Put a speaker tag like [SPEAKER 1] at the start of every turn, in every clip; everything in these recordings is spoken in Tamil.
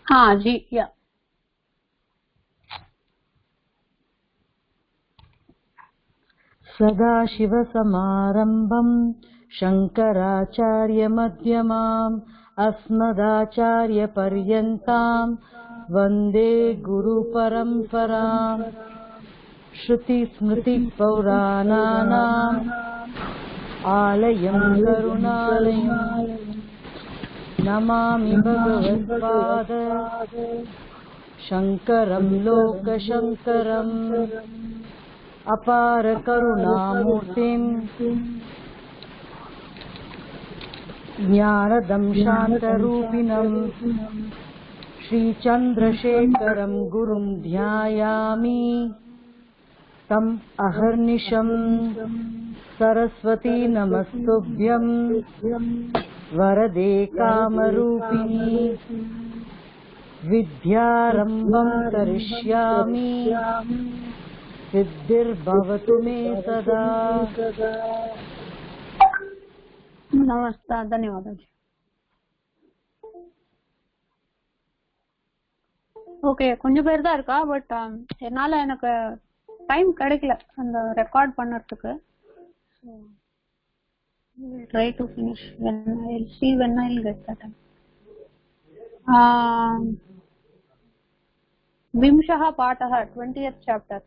[SPEAKER 1] हाँ जी या
[SPEAKER 2] सदाशिवसमारम्भं शङ्कराचार्यमध्यमाम् अस्मदाचार्यपर्यन्तां वन्दे गुरुपरम्पराम् श्रुतिस्मृतिपौराणानाम् आलयं करुणालयम् नमामि भगवत्पाद शङ्करं लोकशङ्करम् अपार करुणामूर्तिं ज्ञानदं शान्तरूपिणं श्रीचन्द्रशेखरं गुरुं ध्यायामि तम् अहर्निशं सरस्वती नमस्तुभ्यं वरदे कामरूपिणी विद्यारम्भं करिष्यामि सिद्धिर्भवतु मे सदा।
[SPEAKER 1] नमस्कार, धन्यवाद जी. ஓகே, கொஞ்சம் பேர் தான் இருக்கா. பட் என்னால எனக்கு டைம் கிடைக்கல அந்த ரெக்கார்ட் பண்ணறதுக்கு. Try to finish when I'll see when I'll get that time. विंशः पाठः 20th chapter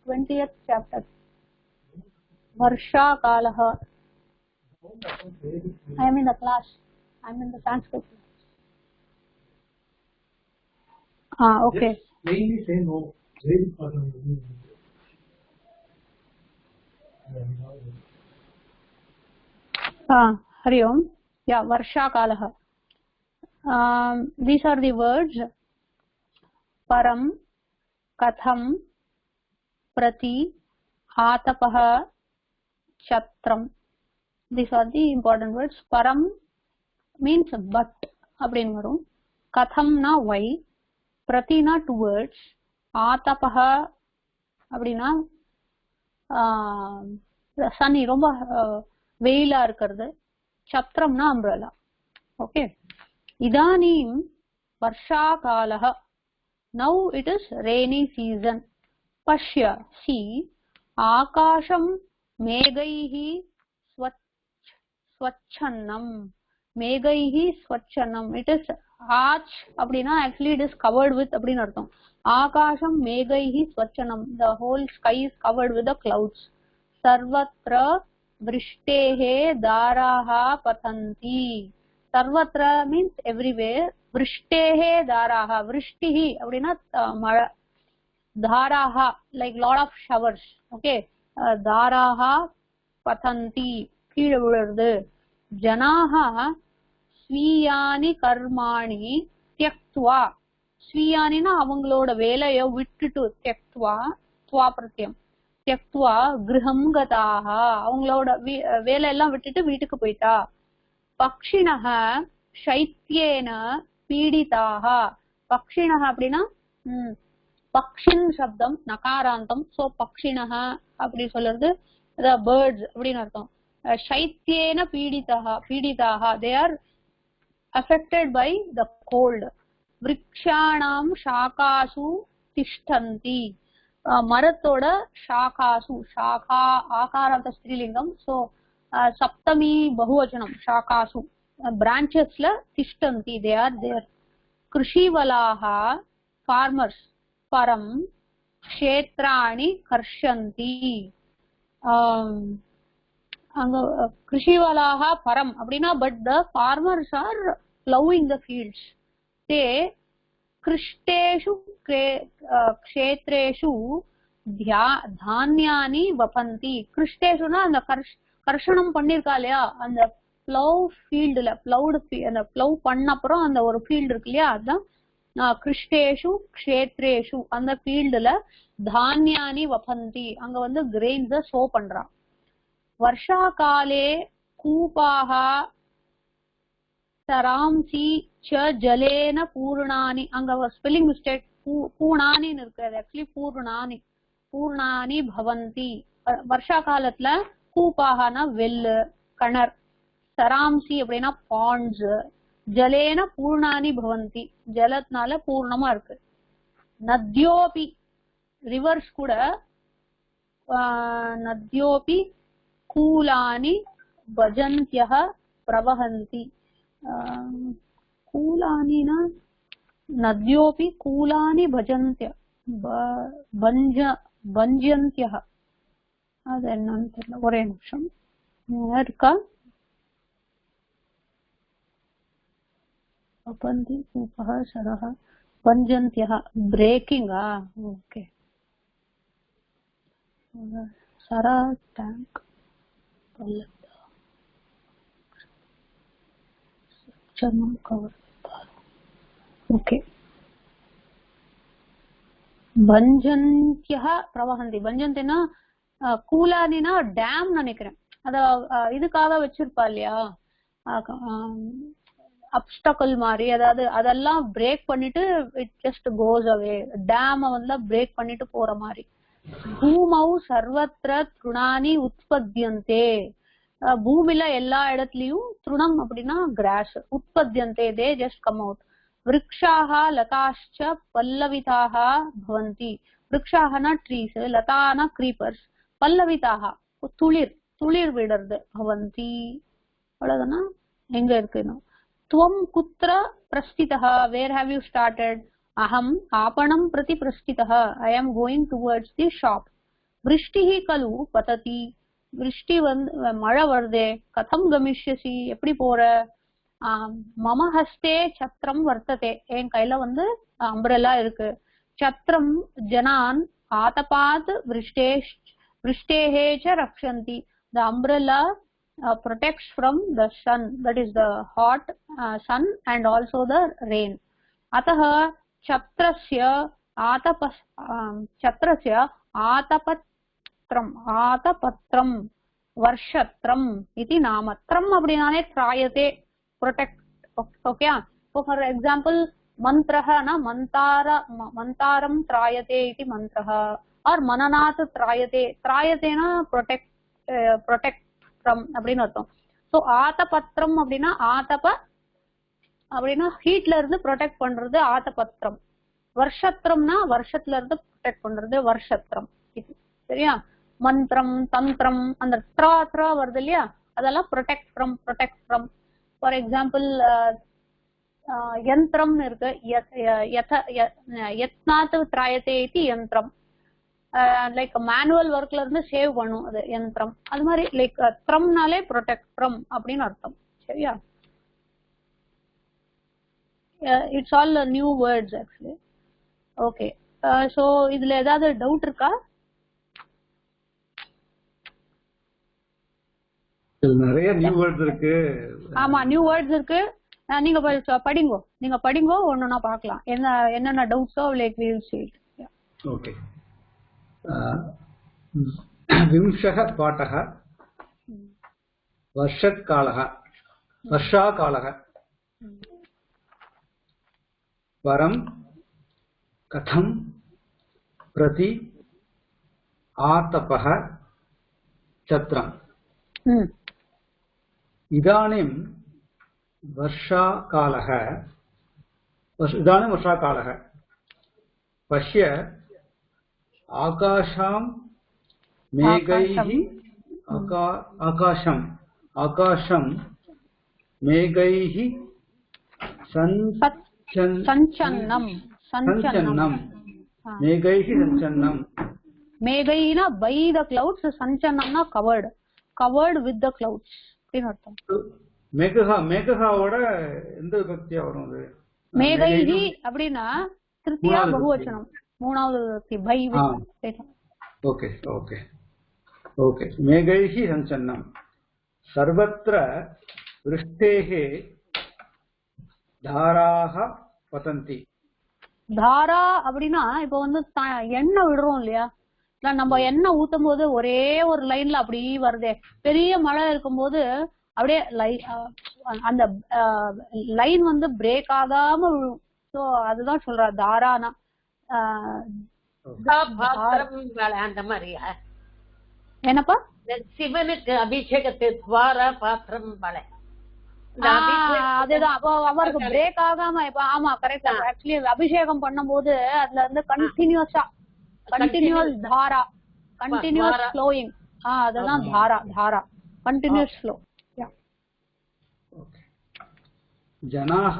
[SPEAKER 1] 20th chapter वर्षा कालः. I am in the class. I am in the Sanskrit class. Okay.
[SPEAKER 3] Mainly say no.
[SPEAKER 1] Hari Om. Yeah, Varsha Kalah. These are the words Param, Katham, Prati, Atapah, Chatram. These are the important words. Param means but, அப்படினு வரும். Kathamna why, Pratina towards, Atapah அப்படினா சனி ரொம்ப வெயிலா இருக்கிறது, சத்ரம்னா அம்ப்ரெல்லா. ஓகே. இதானீம் வர்ஷா காலஹ. Now it is rainy season. Pashya, see, ஆகாஷம் மேகைஹி ஸ்வச்சன்னம். மேகைஹி ஸ்வச்சன்னம். It is arch அப்படினா actually it is covered with அப்படினு அர்த்தம். ஆகாஷம் மேகைஹி ஸ்வச்சன்னம். The whole sky is covered with the clouds. सर्वत्र वृष्टेः दाराः पतन्ति. सर्वत्र means everywhere. वृष्टेः दाराः. वृष्टिः அப்படினா மழை. தாராः like lot of showers. Okay. தாராः பதந்தி கீழே விழுறது. ஜனாः ஸ்வீயானி கர்மாணி த்யக்த்வா. ஸ்வீயானினா அவங்களோட வேலையை விட்டுட்டு, த்யக்த்வா த்வா பிரத்யம், த்யக்த்வா கிருஹம் கதாஹ. அவங்களோட வேலை எல்லாம் விட்டுட்டு வீட்டுக்கு போயிட்டா. பக்ஷிணஹ சைத்யேன பீடிதாஹ. பக்ஷிணஹ அப்படின்னா பக்ஷின் சப்தம் நகாராந்தம். சோ பக்ஷிணஹ அப்படி சொல்றது பேர்ட்ஸ் அப்படின்னு அர்த்தம். சைத்யேன பீடிதாஹ, they are affected by the cold. விருக்ஷாணாம் ஷாகாசு திஷ்டந்தி. மரத்தோட ஷாகாசு, ஷாகா ஆகாராந்த ஸ்திரீலிங்கம். சோ சப்தமி பகுவச்சனம் ஷாகாசு. பிரான்ச்சஸ்ல திஷ்டந்தி, they are there. கிருஷிவலாஹ farmers. பரம் க்ஷேத்ராணி கர்ஷந்தி. அங்க கிருஷிவலாஹ பரம் அப்படின்னா but the farmers are plowing the fields. they கிருஷ்டேஷு க்ஷேத்ரேஷு தானியானி வபந்தி. கிருஷ்டேஷுனா அந்த கர்ஷணம் பண்ணிருக்கா இல்லையா, அந்த பிளவ் ஃபீல்டுல அந்த பிளவ் பண்ண அப்புறம் அந்த ஒரு ஃபீல்டு இருக்கு இல்லையா, அதுதான் கிருஷ்டேஷு க்ஷேத்ரேஷு. அந்த ஃபீல்டுல தானியானி வபந்தி, அங்க வந்து கிரெயின்ஸ சோ பண்றா. வருஷா காலே கூபாக தராம்சி ச ஜலேன பூர்ணானி. அங்க ஸ்பெல்லிங் மிஸ்டேக், பூர்ணானின்னு இருக்கு, அது ஆக்சுவலி பூர்ணானி. பூர்ணானி பவந்தி. வருஷா காலத்துல கூபாகனா வெல்லு, கணர். சராம்சி அப்படின்னா பாண்ட்ஸ். ஜலேன பூர்ணானி பவந்தி, ஜலத்னால பூர்ணமா இருக்கு. நத்யோபி, ரிவர்ஸ் கூட நத்யோபி கூலானி பஜந்தியஹ பிரவஹந்தி. கூலானினா நத்யோபி கூலானி பஜந்திய பஞ்சந்தியஹ, அது என்னன்னு தெரியல, ஒரே நிமிஷம் இருக்கா. பபந்தி கூபஹ சரஹ பஞ்சந்தியஹ, பிரேக்கிங்கா? ஓகே. சரா டேங்க் சர்மம் கவர். ஓகே. பஞ்சந்தியஹ பிரவஹந்தி. பஞ்சந்தினா கூலானினா டேம் நினைக்கிறேன். அத இதுக்காக வச்சிருப்பா இல்லையா, அப்டக்கல் மாதிரி, அதாவது அதெல்லாம் பிரேக் பண்ணிட்டு இட் ஜஸ்ட் கோஸ் அவே. டேம வந்து பிரேக் பண்ணிட்டு போற மாதிரி. பூமௌ சர்வத்ர த்ருணானி உற்பத்தியந்தே, பூமியில எல்லா இடத்துலயும், திருணம் அப்படின்னா கிராஸ், உற்பத்தியந்தே தே ஜஸ்ட் கம் அவுட். விருக்ஷாஹ லதாஷ்ச பல்லவிதாக பவந்தி. விருக்ஷாஹனா ட்ரீஸ், லதானா கிரீப்பர்ஸ், பல்லவிதாக துளிர், துளிர் விடுறது, பவந்தி. அவ்வளவுதானா? எங்க இருக்குன்னு. துவம் குத்ர பிரஸ்திதஹ, வேர் ஹேவ் யூ ஸ்டார்டட்? அஹம் ஆபணம் பிரதி பிரஸ்திதஹ, I am going towards the shop. விருஷ்டிஹி கலு பததி, விருஷ்டி வந்து மழை வருதே. கதம் கமிஷ்யசி, எப்படி போற? மம ஹஸ்தே சத்திரம் வர்த்ததே, என் கையில வந்து அம்பரல்லா இருக்கு. சத்திரம் ஜனான் ஆதபாத் விருஷ்டேஹே ச ரக்ஷந்தி. The umbrella protects from the sun, that is the hot sun and also the rain. Atah chatrasya ஆதபத்ரம் வருஷத்ரம் இது நாமத்ரம் அப்படின்னாலே திராயதே, protect. ஓகே. ஃபார் எக்ஸாம்பிள் மந்திரஹனா மந்தாரம் திராயதே இது மந்திரஹ, ஆர் மனநாத் திராயதே. திராயதேனா protect from அப்படின்னு அர்த்தம். சோ ஆதபத்ரம் அப்படின்னா, ஆதப அப்படின்னா ஹீட்ல இருந்து ப்ரொடெக்ட் பண்றது ஆதபத்ரம். வருஷத்ரம்னா வருஷத்துல இருந்து ப்ரொடெக்ட் பண்றது வருஷத்ரம். சரியா? மந்திரம் தந்திரம் அந்த த்ரா வருது இல்லையா, அதெல்லாம் ப்ரொடெக்ட் ஃப்ரம். ஃபார் எக்ஸாம்பிள் யந்திரம் இருக்கு, யத்னாத் திராயதே இது யந்திரம். லைக் மேனுவல் ஒர்க்ல இருந்து சேவ் பண்ணும் அது யந்திரம். அது மாதிரி லைக் த்ரம்னாலே ப்ரொடெக்ட் ஃப்ரம் அப்படின்னு அர்த்தம். சரியா? It's all new words actually. Okay. So இதுல ஏதாவது டவுட் இருக்கா?
[SPEAKER 3] நிறைய நியூ வேர்ட்ஸ் இருக்கு.
[SPEAKER 1] ஆமா, நியூ வேர்ட்ஸ் இருக்கு. நீங்க படிங்கோ, நீங்க படிங்கோ, ஒண்ணுனா பார்க்கலாம் என்னென்ன டவுட்ஸோ like we will see it.
[SPEAKER 3] Okay. விம்சः பாடः वर्षत्कालः वर्षाकालः परं कथं प्रति आतपः छत्रम्. इदानीं वर्षाकालः पश्य आकाशं मेघैः मेघैः
[SPEAKER 1] सञ्चन्नं
[SPEAKER 3] मेघैः सञ्चन्नं.
[SPEAKER 1] मेघैना by the clouds, सञ्चन्नம்னா covered with the clouds அப்படினு அர்த்தம்.
[SPEAKER 3] மேகஹாவோட எந்த விபக்தியா வரும் அது?
[SPEAKER 1] மேகைஹி அப்படினா திருத்தியா பகுவச்சனம், மூணாவது விபக்தி பை.
[SPEAKER 3] Okay okay okay. மேகைஹி சஞ்சன்னம் சர்வத்ர விருஷ்டேஹ தாராஹ பதந்தி.
[SPEAKER 1] தாரா அப்படின்னா இப்போ வந்து எண்ணெய் விடுறோம் இல்லையா, நம்ம எண்ணெய் ஊத்தும் போது ஒரே ஒரு லைன்ல அப்படி வருதே. பெரிய மழை இருக்கும் போது அப்படியே அந்த லைன் வந்து பிரேக் ஆகாம விழும். சோ அதுதான் சொல்ற தாரானா.
[SPEAKER 4] அந்த மாதிரியா?
[SPEAKER 1] என்னப்பா?
[SPEAKER 4] சிவனுக்கு அபிஷேகத்து துவார பாத்திரம் வளை.
[SPEAKER 1] அதுதான் அப்போ அவருக்கு பிரேக் ஆகாம இப்ப ஆமா கரெக்ட் ஆக்சுவலி அபிஷேகம் பண்ணும்போது அதுல இருந்து கண்டினியூஸ் தாரா கண்டினியூஸ் ஃப்ளோயிங் அதுதான் தாரா கண்டினியூஸ் ஃப்ளோ
[SPEAKER 3] ஜனாः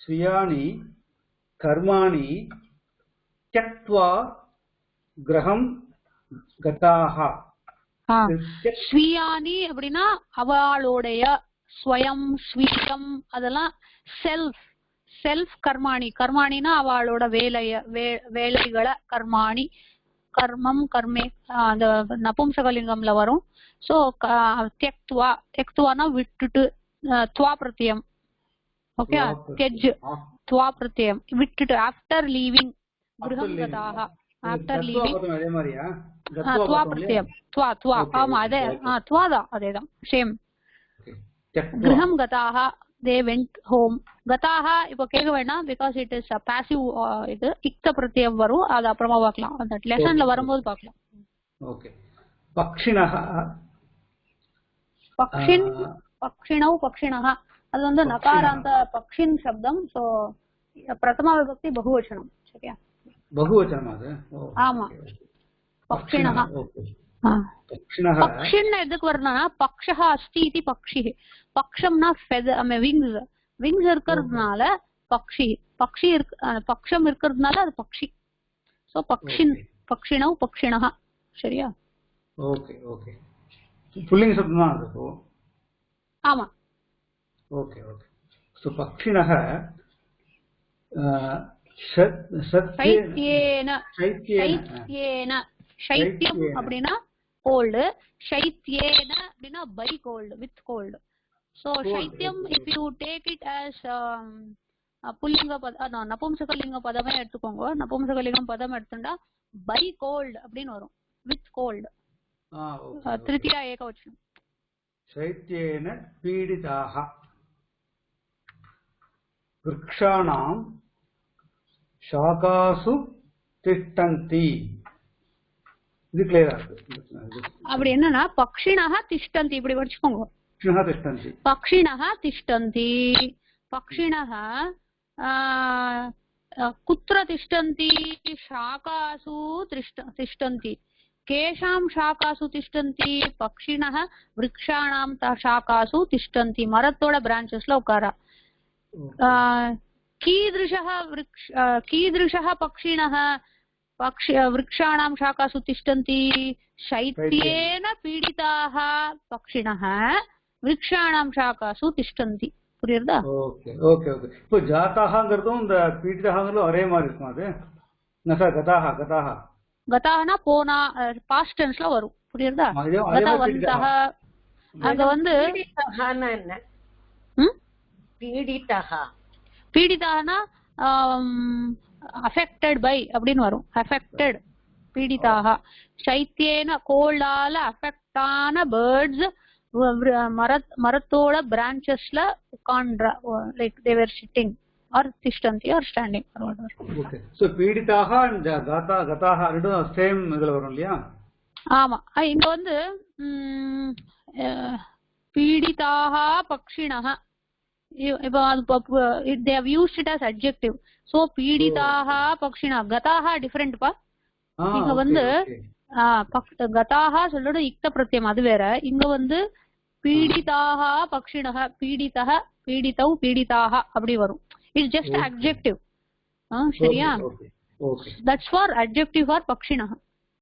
[SPEAKER 3] ஸ்வயானி கர்மாணி त्यक्त्वा கிரகம் கதாः
[SPEAKER 1] ஸ்வயானி அப்படின்னா அவளுடைய ஸ்வயம் ஸ்வீயம் அதெல்லாம் செல்ஃப் கர்மாணினா அவளோட வேலைகளை கர்மாணி கர்மம் கர்மே அந்த நபும்சகலிங்கம்ல வரும். சோ தியக்துவானா விட்டுட்டு துவா பிரத்யம் ஓகே தியஜ் துவா பிரத்யம் விட்டுட்டு ஆஃப்டர் லீவிங் கிரகம் கதாஹ ஆஃப்டர் லீவிங் துவா பிரத்யம் துவா ஆமா அதே துவாதான் அதேதான் சேம் கிரகம் கதாஹ they went home gataha ipo kekka வேண்டாம் because it is a passive இது இக்த பிரத்யம் வரும் அது அப்புறமா பார்க்கலாம் அந்த லெசன்ல வரும்போது பார்க்கலாம்.
[SPEAKER 3] ஓகே பக்ஷிணஹ
[SPEAKER 1] பக்ஷிணஹ அது வந்து நகாராந்த பக்ஷின் சப்தம். சோ பிரதம விபக்தி பகுவச்சனம் சரியா
[SPEAKER 3] பகுவச்சனம் அது
[SPEAKER 1] ஆமா பக்ஷிணஹ பக்ஷின் எதுக்கு வரணும்னா பக்ஷஹ அஸ்தி இது பக்ஷி பக்ஷம்னா விங்ஸ் இருக்கிறதுனால பக்ஷம் இருக்கிறதுனால அது பக்ஷி. சோ பக்ஷிணஹ சரியா
[SPEAKER 3] ஓகே ஓகே புல்லிங்க சப்தம் தான் அது
[SPEAKER 1] ஆமா ஓகே
[SPEAKER 3] ஓகே சோ பக்ஷிணஹ
[SPEAKER 1] சைத்யம் அப்படின்னா கோல்டு சைத்யேன அப்படின்னா by cold with cold. So shaityam if you take it as pullinga padam napumsakalinga padame எடுத்துக்கோங்க napumsakalingam padam எடுத்துட்டா by cold அப்படினு வரும் with cold திருத்தியா ஏகவச்சனம்
[SPEAKER 3] शैत्येन पीडिताः वृक्षाणां शाखासु तिष्ठन्ति இது கிளியரா இருக்கு.
[SPEAKER 1] அப்படி என்னன்னா பக்ஷிணஹ திஷ்டந்தி இப்படி படிச்சுக்கோங்க पक्षिणः तिष्ठन्ति पक्षिणः कुत्र तिष्ठन्ति शाखासु तिष्ठन्ति केषां शाखासु तिष्ठन्ति पक्षिणः वृक्षाणां शाखासु तिष्ठन्ति मरतोड ब्रांचेस्ல உட்காரா कीदृशः पक्षिणः वृक्षाणां शाखासु तिष्ठन्ति शैत्येन पीडिताः पक्षिणः விருக்ஷாணாம் ஷாகாசு திஷ்டந்தி புரியுதா?
[SPEAKER 3] ஓகே ஓகே ஓகே இப்போ ஜாதாஹங்கிறதும் இந்த பீடிதாஹங்கிறதும் ஒரே மாதிரி இருக்கும். அது நச கதாஹனா
[SPEAKER 1] போனா பாஸ்ட் டென்ஸ்ல வரும் புரியுதா? கதாவந்தஹ அங்க வந்து
[SPEAKER 4] என்ன
[SPEAKER 1] பீடிதாஹனா அஃபெக்டட் பை அப்படின்னு வரும். அஃபெக்டட் பீடிதாஹ சைத்யேன கோல்டால அஃபெக்ட் ஆன பேர்ட்ஸ் மரத்தோட பிரான்ச்சஸ்ல உட்கார்ந்தா like they were sitting or திஷ்டந்தி or standing or whatever.
[SPEAKER 3] Okay, so பீடிதாஹ and கதாஹ ரெண்டும் சேம் இதுல வரும் இல்லையா?
[SPEAKER 1] ஆமா இங்க வந்து பீடிதாஹ பக்ஷிணஹ இப்போ they have used it as adjective. so பீடிதாஹ பக்ஷிணஹ கதாஹ டிஃபரண்ட் பா. இங்க வந்து கதாஹா சொல்லோட இக்த பிரத்யம் அது வேற. இங்க வந்து பீடிதாஹ பக்ஷிணஹ பீடிதஹ பீடிதௌ பீடிதாஹ அப்படி வரும். இட்ஸ் ஜஸ்ட் அட்ஜெக்டிவ் சரியா? தட்ஸ் ஃபார் அட்ஜெக்டிவ் ஃபார் பக்ஷிணஹ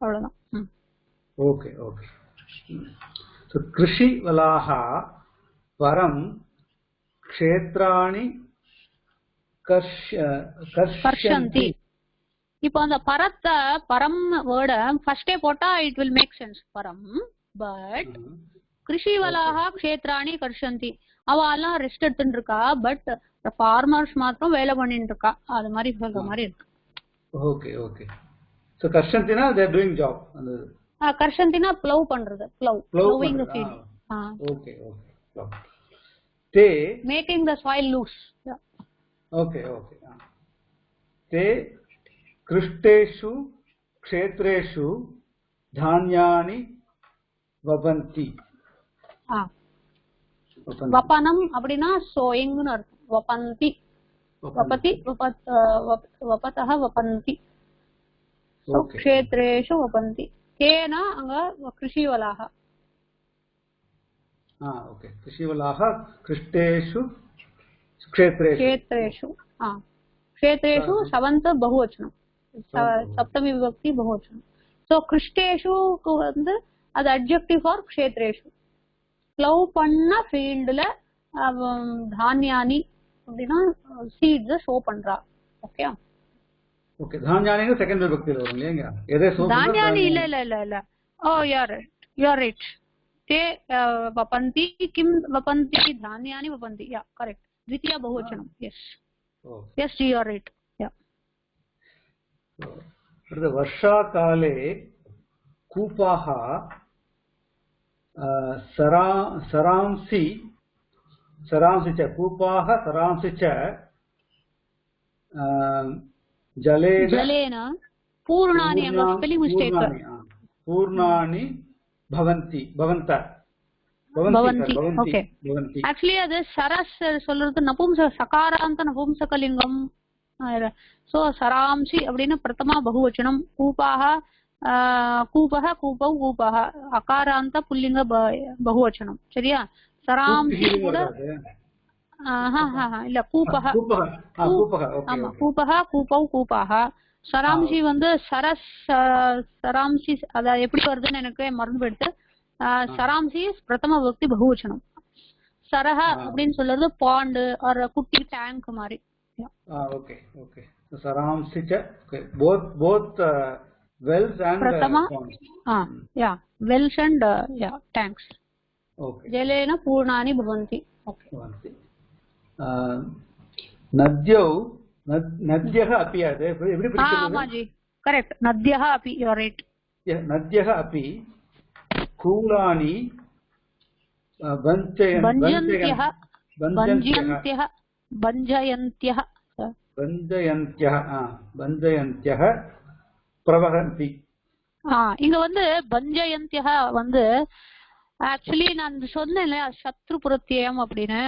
[SPEAKER 1] அவ்வளவுதான்.
[SPEAKER 3] ஓகே ஓகே சோ கிருஷி வலாஹ பரம் க்ஷேத்ராணி கர்ஷந்தி.
[SPEAKER 1] இப்போ அந்த பரத்த பரம் வேர்ட ஃபர்ஸ்டே போட்டா இட் வில் மேக் சென்ஸ் பரம். பட் கிருஷிவலாக க்ஷேத்ராணி கர்ஷந்தி அவெல்லாம் ரெஸ்ட் எடுத்துட்டு இருக்கா. பட் ஃபார்மர்ஸ் மாத்திரம் வேலை பண்ணிட்டு இருக்கா. அது மாதிரி சொல்ற மாதிரி இருக்கு.
[SPEAKER 3] ஓகே ஓகே சோ கர்ஷந்தினா they are doing job.
[SPEAKER 1] கர்ஷந்தினா ப்ளவ் பண்றது ploughing the field.
[SPEAKER 3] Okay okay plough they making
[SPEAKER 1] the soil loose.
[SPEAKER 3] Okay okay they कृष्टेषु क्षेत्रेषु धान्यानि वपन्ति.
[SPEAKER 1] வபனம் அப்படின்னா சோயிங்னு அர்த்தம். வபந்தி வபதி வபதஹ வபந்தி. क्षेत्रेषु वपन्ति. केन अङ्ग कृषिवलाः.
[SPEAKER 3] ओके कृषिवलाः कृष्टेषु क्षेत्रेषु
[SPEAKER 1] क्षेत्रेषु सवन्त बहुवचनं सप्तमी विभक्ति बहुवचनं. सो कृष्टेषु வந்து அது adjective for क्षेत्रेषु. ப்ளவ் பண்ண ஃபீல்ட்ல தானியானி அப்படின்னா சீட்ஸ் ஷோ பண்றா. ஓகே
[SPEAKER 3] ओके धान्यानि सेकंड विभक्ति ல வரும் இல்லையா? எதை சோ
[SPEAKER 1] धान्यानि இல்ல ஓ யூ ஆர் ரைட். ते वपन्ति किं वपन्ति धान्यानि वपन्ति. या करेक्ट द्वितीय बहुवचनं. Yes yes you are right. Yeah
[SPEAKER 3] वर्षाकाले कूपाः सरांसि च कूपाः सरांसि च जलेन
[SPEAKER 1] पूर्णानि स्पेलिंग मिस्टेक
[SPEAKER 3] पूर्णानि भवन्ति
[SPEAKER 1] ओके. एक्चुअली அது சரஸ் சொல்றது நபும்ச சகாராந்த நபும்சகலிங்கம். சோ சராம்சி அப்படினா பிரதமா பகுவச்சனம். கூபாः கூபः கூபௌ கூபாः அகாராந்த புல்லிங்க பகுவச்சனம். சரியா? சராம்சி கூட இல்ல கூபः ஆமா கூபः கூபௌ கூபாः. சராம்சி வந்து சரஸ் சராம்சி அத எப்படி வருதுன்னு எனக்கு மறந்து போயிடுது. சராம்சி பிரதம விபக்தி பகுவச்சனம். சரஹ அப்படின்னு சொல்றது பாண்ட் ஆர் குட்டி டேங்க் மாதிரி.
[SPEAKER 3] ஓகே ஓகே சராம்சி च both wells and ponds.
[SPEAKER 1] या wells and tanks.
[SPEAKER 3] ओके
[SPEAKER 1] जलेन पूर्णानि भवन्ति. ओके
[SPEAKER 3] नद्यः अपि अदे एवरी
[SPEAKER 1] आमा जी करेक्ट. नद्यः अपि यू आर राइट.
[SPEAKER 3] नद्यः अपि कूलानि भञ्जयन्त्यः प्रवहन्ति.
[SPEAKER 1] இங்க வந்து பஞ்சயந்தியः வந்து ஆக்சுவலி நான் சொன்னேன் இல்லையா சத்ரு பிரத்யயம் அப்படின்னு.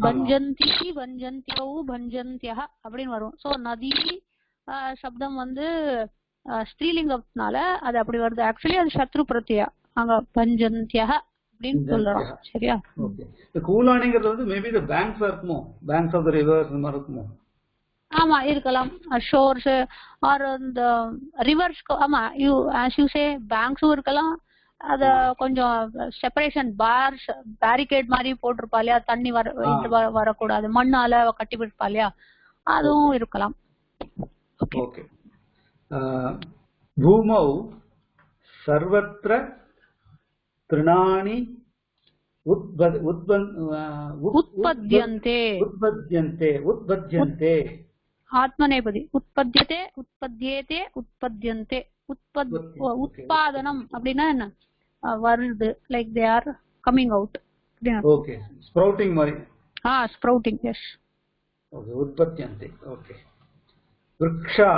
[SPEAKER 1] பஞ்சந்தி பஞ்சந்தியௌ பஞ்சந்தியः அப்படின்னு வரும். சோ நதி சப்தம் வந்து ஸ்ரீலிங்கம்னால அது அப்படி வருது. ஆக்சுவலி அது சத்ரு பிரத்யா. அங்க பஞ்சந்தியः அப்படின்னு சொல்றோம். சரியா?
[SPEAKER 3] ஓகே. இந்த கூலானிங்கிறது வந்து மேபி தி பேங்க்ஸ் இருக்குமோ, பேங்க்ஸ் ஆஃப் தி ரிவர்ஸ் அந்த மாதிரி இருக்குமோ?
[SPEAKER 1] ஆமா இருக்கலாம். ஷோர்ஸ் ஆர் இந்த ரிவர்ஸ். ஆமா யூ as you say பேங்க்ஸும் இருக்கலாம். அத கொஞ்சம் செப்பரேஷன் பார்ஸ் பேரிகேட் மாதிரி போட்டிருப்பா இல்லையா, தண்ணி வரக்கூடாது மண்ணால கட்டி விட்டுப்பா இல்லையா, அதுவும் இருக்கலாம்.
[SPEAKER 3] ஓகே. பூமௌ சர்வத்ர திருணானி உத்பத்யந்தே
[SPEAKER 1] ஆத்மநேபதி உற்பத்தியதே உற்பத்தியேதே உற்பத்தியந்தே. உத்பாதனம் அப்படின்னா என்ன வருது, like they are coming out.
[SPEAKER 3] Okay sprouting மாதிரி.
[SPEAKER 1] ஸ்ப்ரவுட்டிங். எஸ்
[SPEAKER 3] ஓகே உற்பத்தியந்தே. ஓகே. விருக்ஷா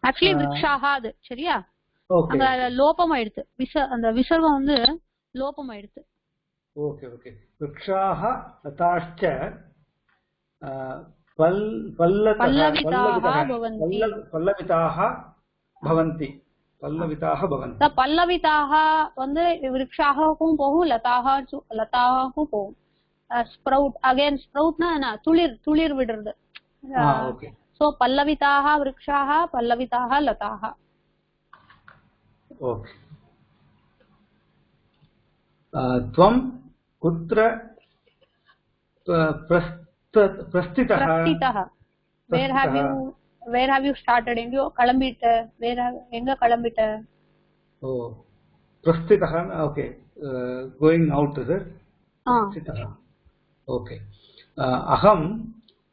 [SPEAKER 1] ஆக்சுவலி விருக்ஷாஹ அது சரியா? அங்க லோபம் ஆயிடுது. அந்த விசர்கம் வந்து லோபம் ஆயிடுது.
[SPEAKER 3] Okay okay. விருக்ஷாஹ லதாஷ்ச பல்லவிதாஹ பவந்தி.
[SPEAKER 1] பல்லவிதாஹ வந்து விருக்ஷாஹுக்கும் போகும், லதாஹுக்கும் போகும். ஸ்ப்ரவுட் அகைன் ஸ்ப்ரவுட்னா என்ன துளிர் விடுறது. சோ பல்லவிதாஹ விருக்ஷாஹ பல்லவிதாஹ லதாஹ.
[SPEAKER 3] ஓகே. त्वं कुत्र प्रस्थितः?
[SPEAKER 1] where have you started? எங்க கிளம்பிட்ட? எங்க கிளம்பிட்ட?
[SPEAKER 3] ஓ प्रस्थितः. Okay going out is it? प्रस्थितः. ஓகே. अहम्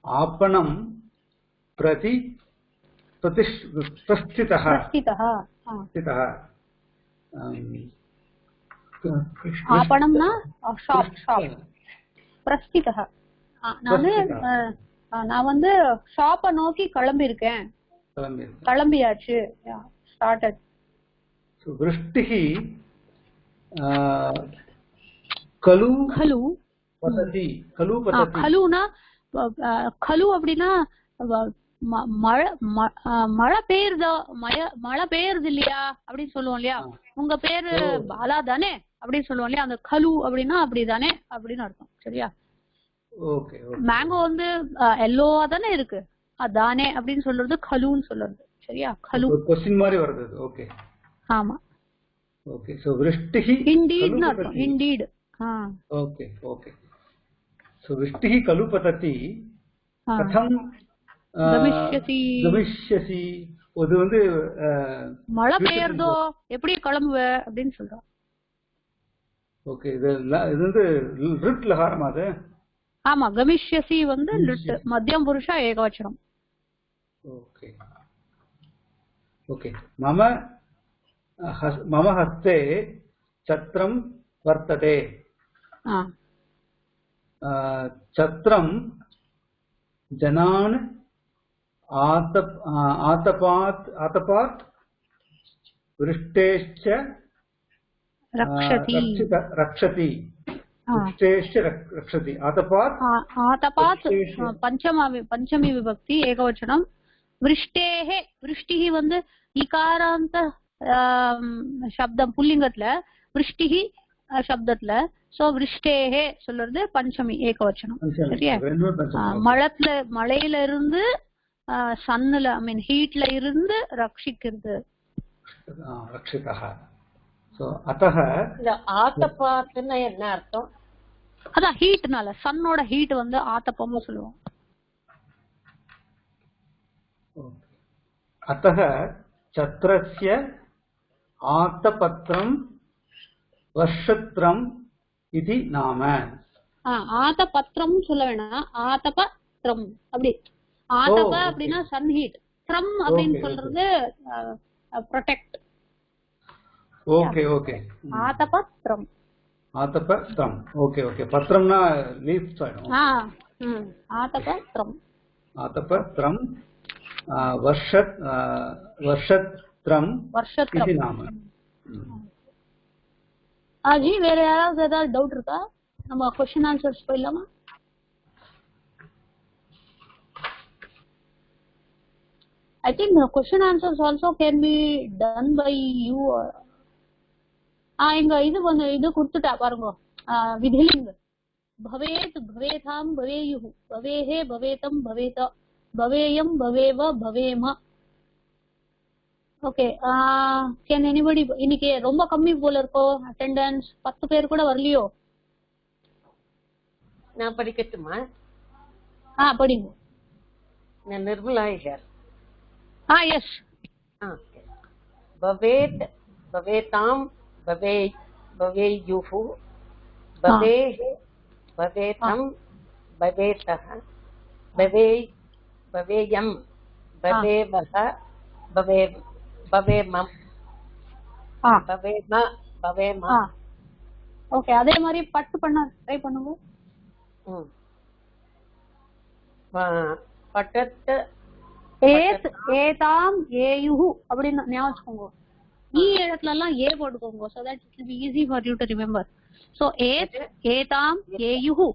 [SPEAKER 3] आपणं प्रति प्रस्थितः.
[SPEAKER 1] आपणம்னா ஷாப். பிரஸ்திதः. நான் நான் வந்து ஷாப்பை நோக்கி கிளம்பியிருக்கேன். கிளம்பியாச்சு. ஸ்டார்டட்.
[SPEAKER 3] விருஷ்டிஹி கலு
[SPEAKER 1] கலு
[SPEAKER 3] பததி. கலு பததி.
[SPEAKER 1] கலுனா கலு அப்படின்னா மழை பெய்யுதோ மழை பெய்யுறது இல்லையா அப்படின்னு சொல்லுவோம் இல்லையா. உங்க பேரு பாலா தானே அப்படின்னு சொல்லுவோம் இல்லையா. அந்த கலு அப்படின்னா அப்படிதானே அப்படின்னு அர்த்தம். சரியா.
[SPEAKER 3] ஓகே.
[SPEAKER 1] மேங்கோ வந்து எல்லோவா தானே இருக்கு, அதானே அப்படின்னு சொல்றது கலுன்னு சொல்றது. சரியா. கலு
[SPEAKER 3] क्वेश्चन மாதிரி வருது. ஓகே.
[SPEAKER 1] ஆமா.
[SPEAKER 3] ஓகே. சோ விருஷ்டிஹி
[SPEAKER 1] இண்டீட்னு அர்த்தம். இண்டீட்.
[SPEAKER 3] ஓகே. ஓகே. சோ விருஷ்டிஹி கலு பததி கதம் கமிஷ்யசி. அது வந்து
[SPEAKER 1] மழை பெய்யறதோ எப்படி கிளம்புவ அப்படின்னு சொல்றோம்.
[SPEAKER 3] ஓகே. இது வந்து ரிட் லகாரம் அது.
[SPEAKER 1] ஆமா. கமிஷ்யசி வந்து ரிட் மத்தியம் புருஷ ஏகவச்சனம்.
[SPEAKER 3] ஓகே. ஓகே. மம ஹஸ்தே சத்ரம் வர்த்ததே. சத்ரம் ஜனான் ஆதபாத் விருஷ்டேஷ்ச ரக்ஷதி. விருஷ்டேஷ்ச ரக்ஷதி. ஆதபாத்
[SPEAKER 1] பஞ்சமி விபக்தி ஏகவச்சனம். விருஷ்டேஹ விருஷ்டிஹி வந்து இகாராந்த சப்தம் புல்லிங்கத்துல, விருஷ்டிஹி சப்தத்துல. சோ விருஷ்டேஹ சொல்றது பஞ்சமி ஏகவச்சனம். சரியா. மழையில இருந்து சன்னுல ஐ மீன் ஹீட்ல இருந்து ரட்சிக்கிறது.
[SPEAKER 3] ரட்சிதः. சோ அத்தஹ
[SPEAKER 4] இந்த ஆதபாத்னா என்ன அர்த்தம்?
[SPEAKER 1] அதான் ஹீட்னால, சன்னோட ஹீட் வந்து ஆதபம்னு சொல்லுவோம்.
[SPEAKER 3] அத்தஹ சத்ரஸ்ய ஆதபத்ரம் வர்ஷத்ரம் இதி நாம.
[SPEAKER 1] ஆதபத்ரம் சொல்ல வேணாம், ஆதபத்ரம் அப்படி. ஆதப அப்படின்னா சன் ஹீட், த்ரம் அப்படின்னு சொல்றது ப்ரொடெக்ட்.
[SPEAKER 3] ஓகே. ஓகே.
[SPEAKER 1] ஆதபத்ரம்.
[SPEAKER 3] ஆதபத்ரம். ஓகே. ஓகே. பத்ரம்னா லீஃப்ஸ் ஆயிடும்.
[SPEAKER 1] ஆதபத்ரம்.
[SPEAKER 3] ஆதபத்ரம் வர்ஷத்ரம் இதி நாம.
[SPEAKER 1] ஜி வேற யாராவது ஏதாவது டவுட் இருக்கா? நம்ம क्वेश्चन ஆன்சர்ஸ் போயிடலாமா? I think the question answers also can be done by you. இங்க இது வந்து இது கொடுத்துட்டா பாருங்க. விதிலிங்க பவேத் பவேதாம் பவேயுஹு பவேஹே பவேதம் பவேத பவேயம் பவேவ பவேம. ஓகே. கேன் எனிபடி இன்னைக்கு ரொம்ப கம்மி போல இருக்கோ அட்டெண்டன்ஸ்? 10 பேர் கூட வரலையோ?
[SPEAKER 4] நான் படிக்கட்டுமா?
[SPEAKER 1] படிங்க.
[SPEAKER 4] நான் நிர்மலா ஹியர்.
[SPEAKER 1] yes.
[SPEAKER 4] Okay. பவேத் பவேதாம் பவேயுஹு பவேஹே பவேதம் பவேதஹ பவேயம் பவேவஹ பவேமம் பவேம.
[SPEAKER 1] ஓகே. அதே மாதிரி பட்டு பண்ண ட்ரை பண்ணுங்க.
[SPEAKER 4] பட்டத்
[SPEAKER 1] ஏத் ஏதாம் ஏயுஹு அப்படின்னு ஞாபகம் வச்சுக்கோங்க. இடத்துல எல்லாம் ஏ போட்டுக்கோங்க. so that it will be easy for you to remember. so ஏத் ஏதாம் ஏயுஹு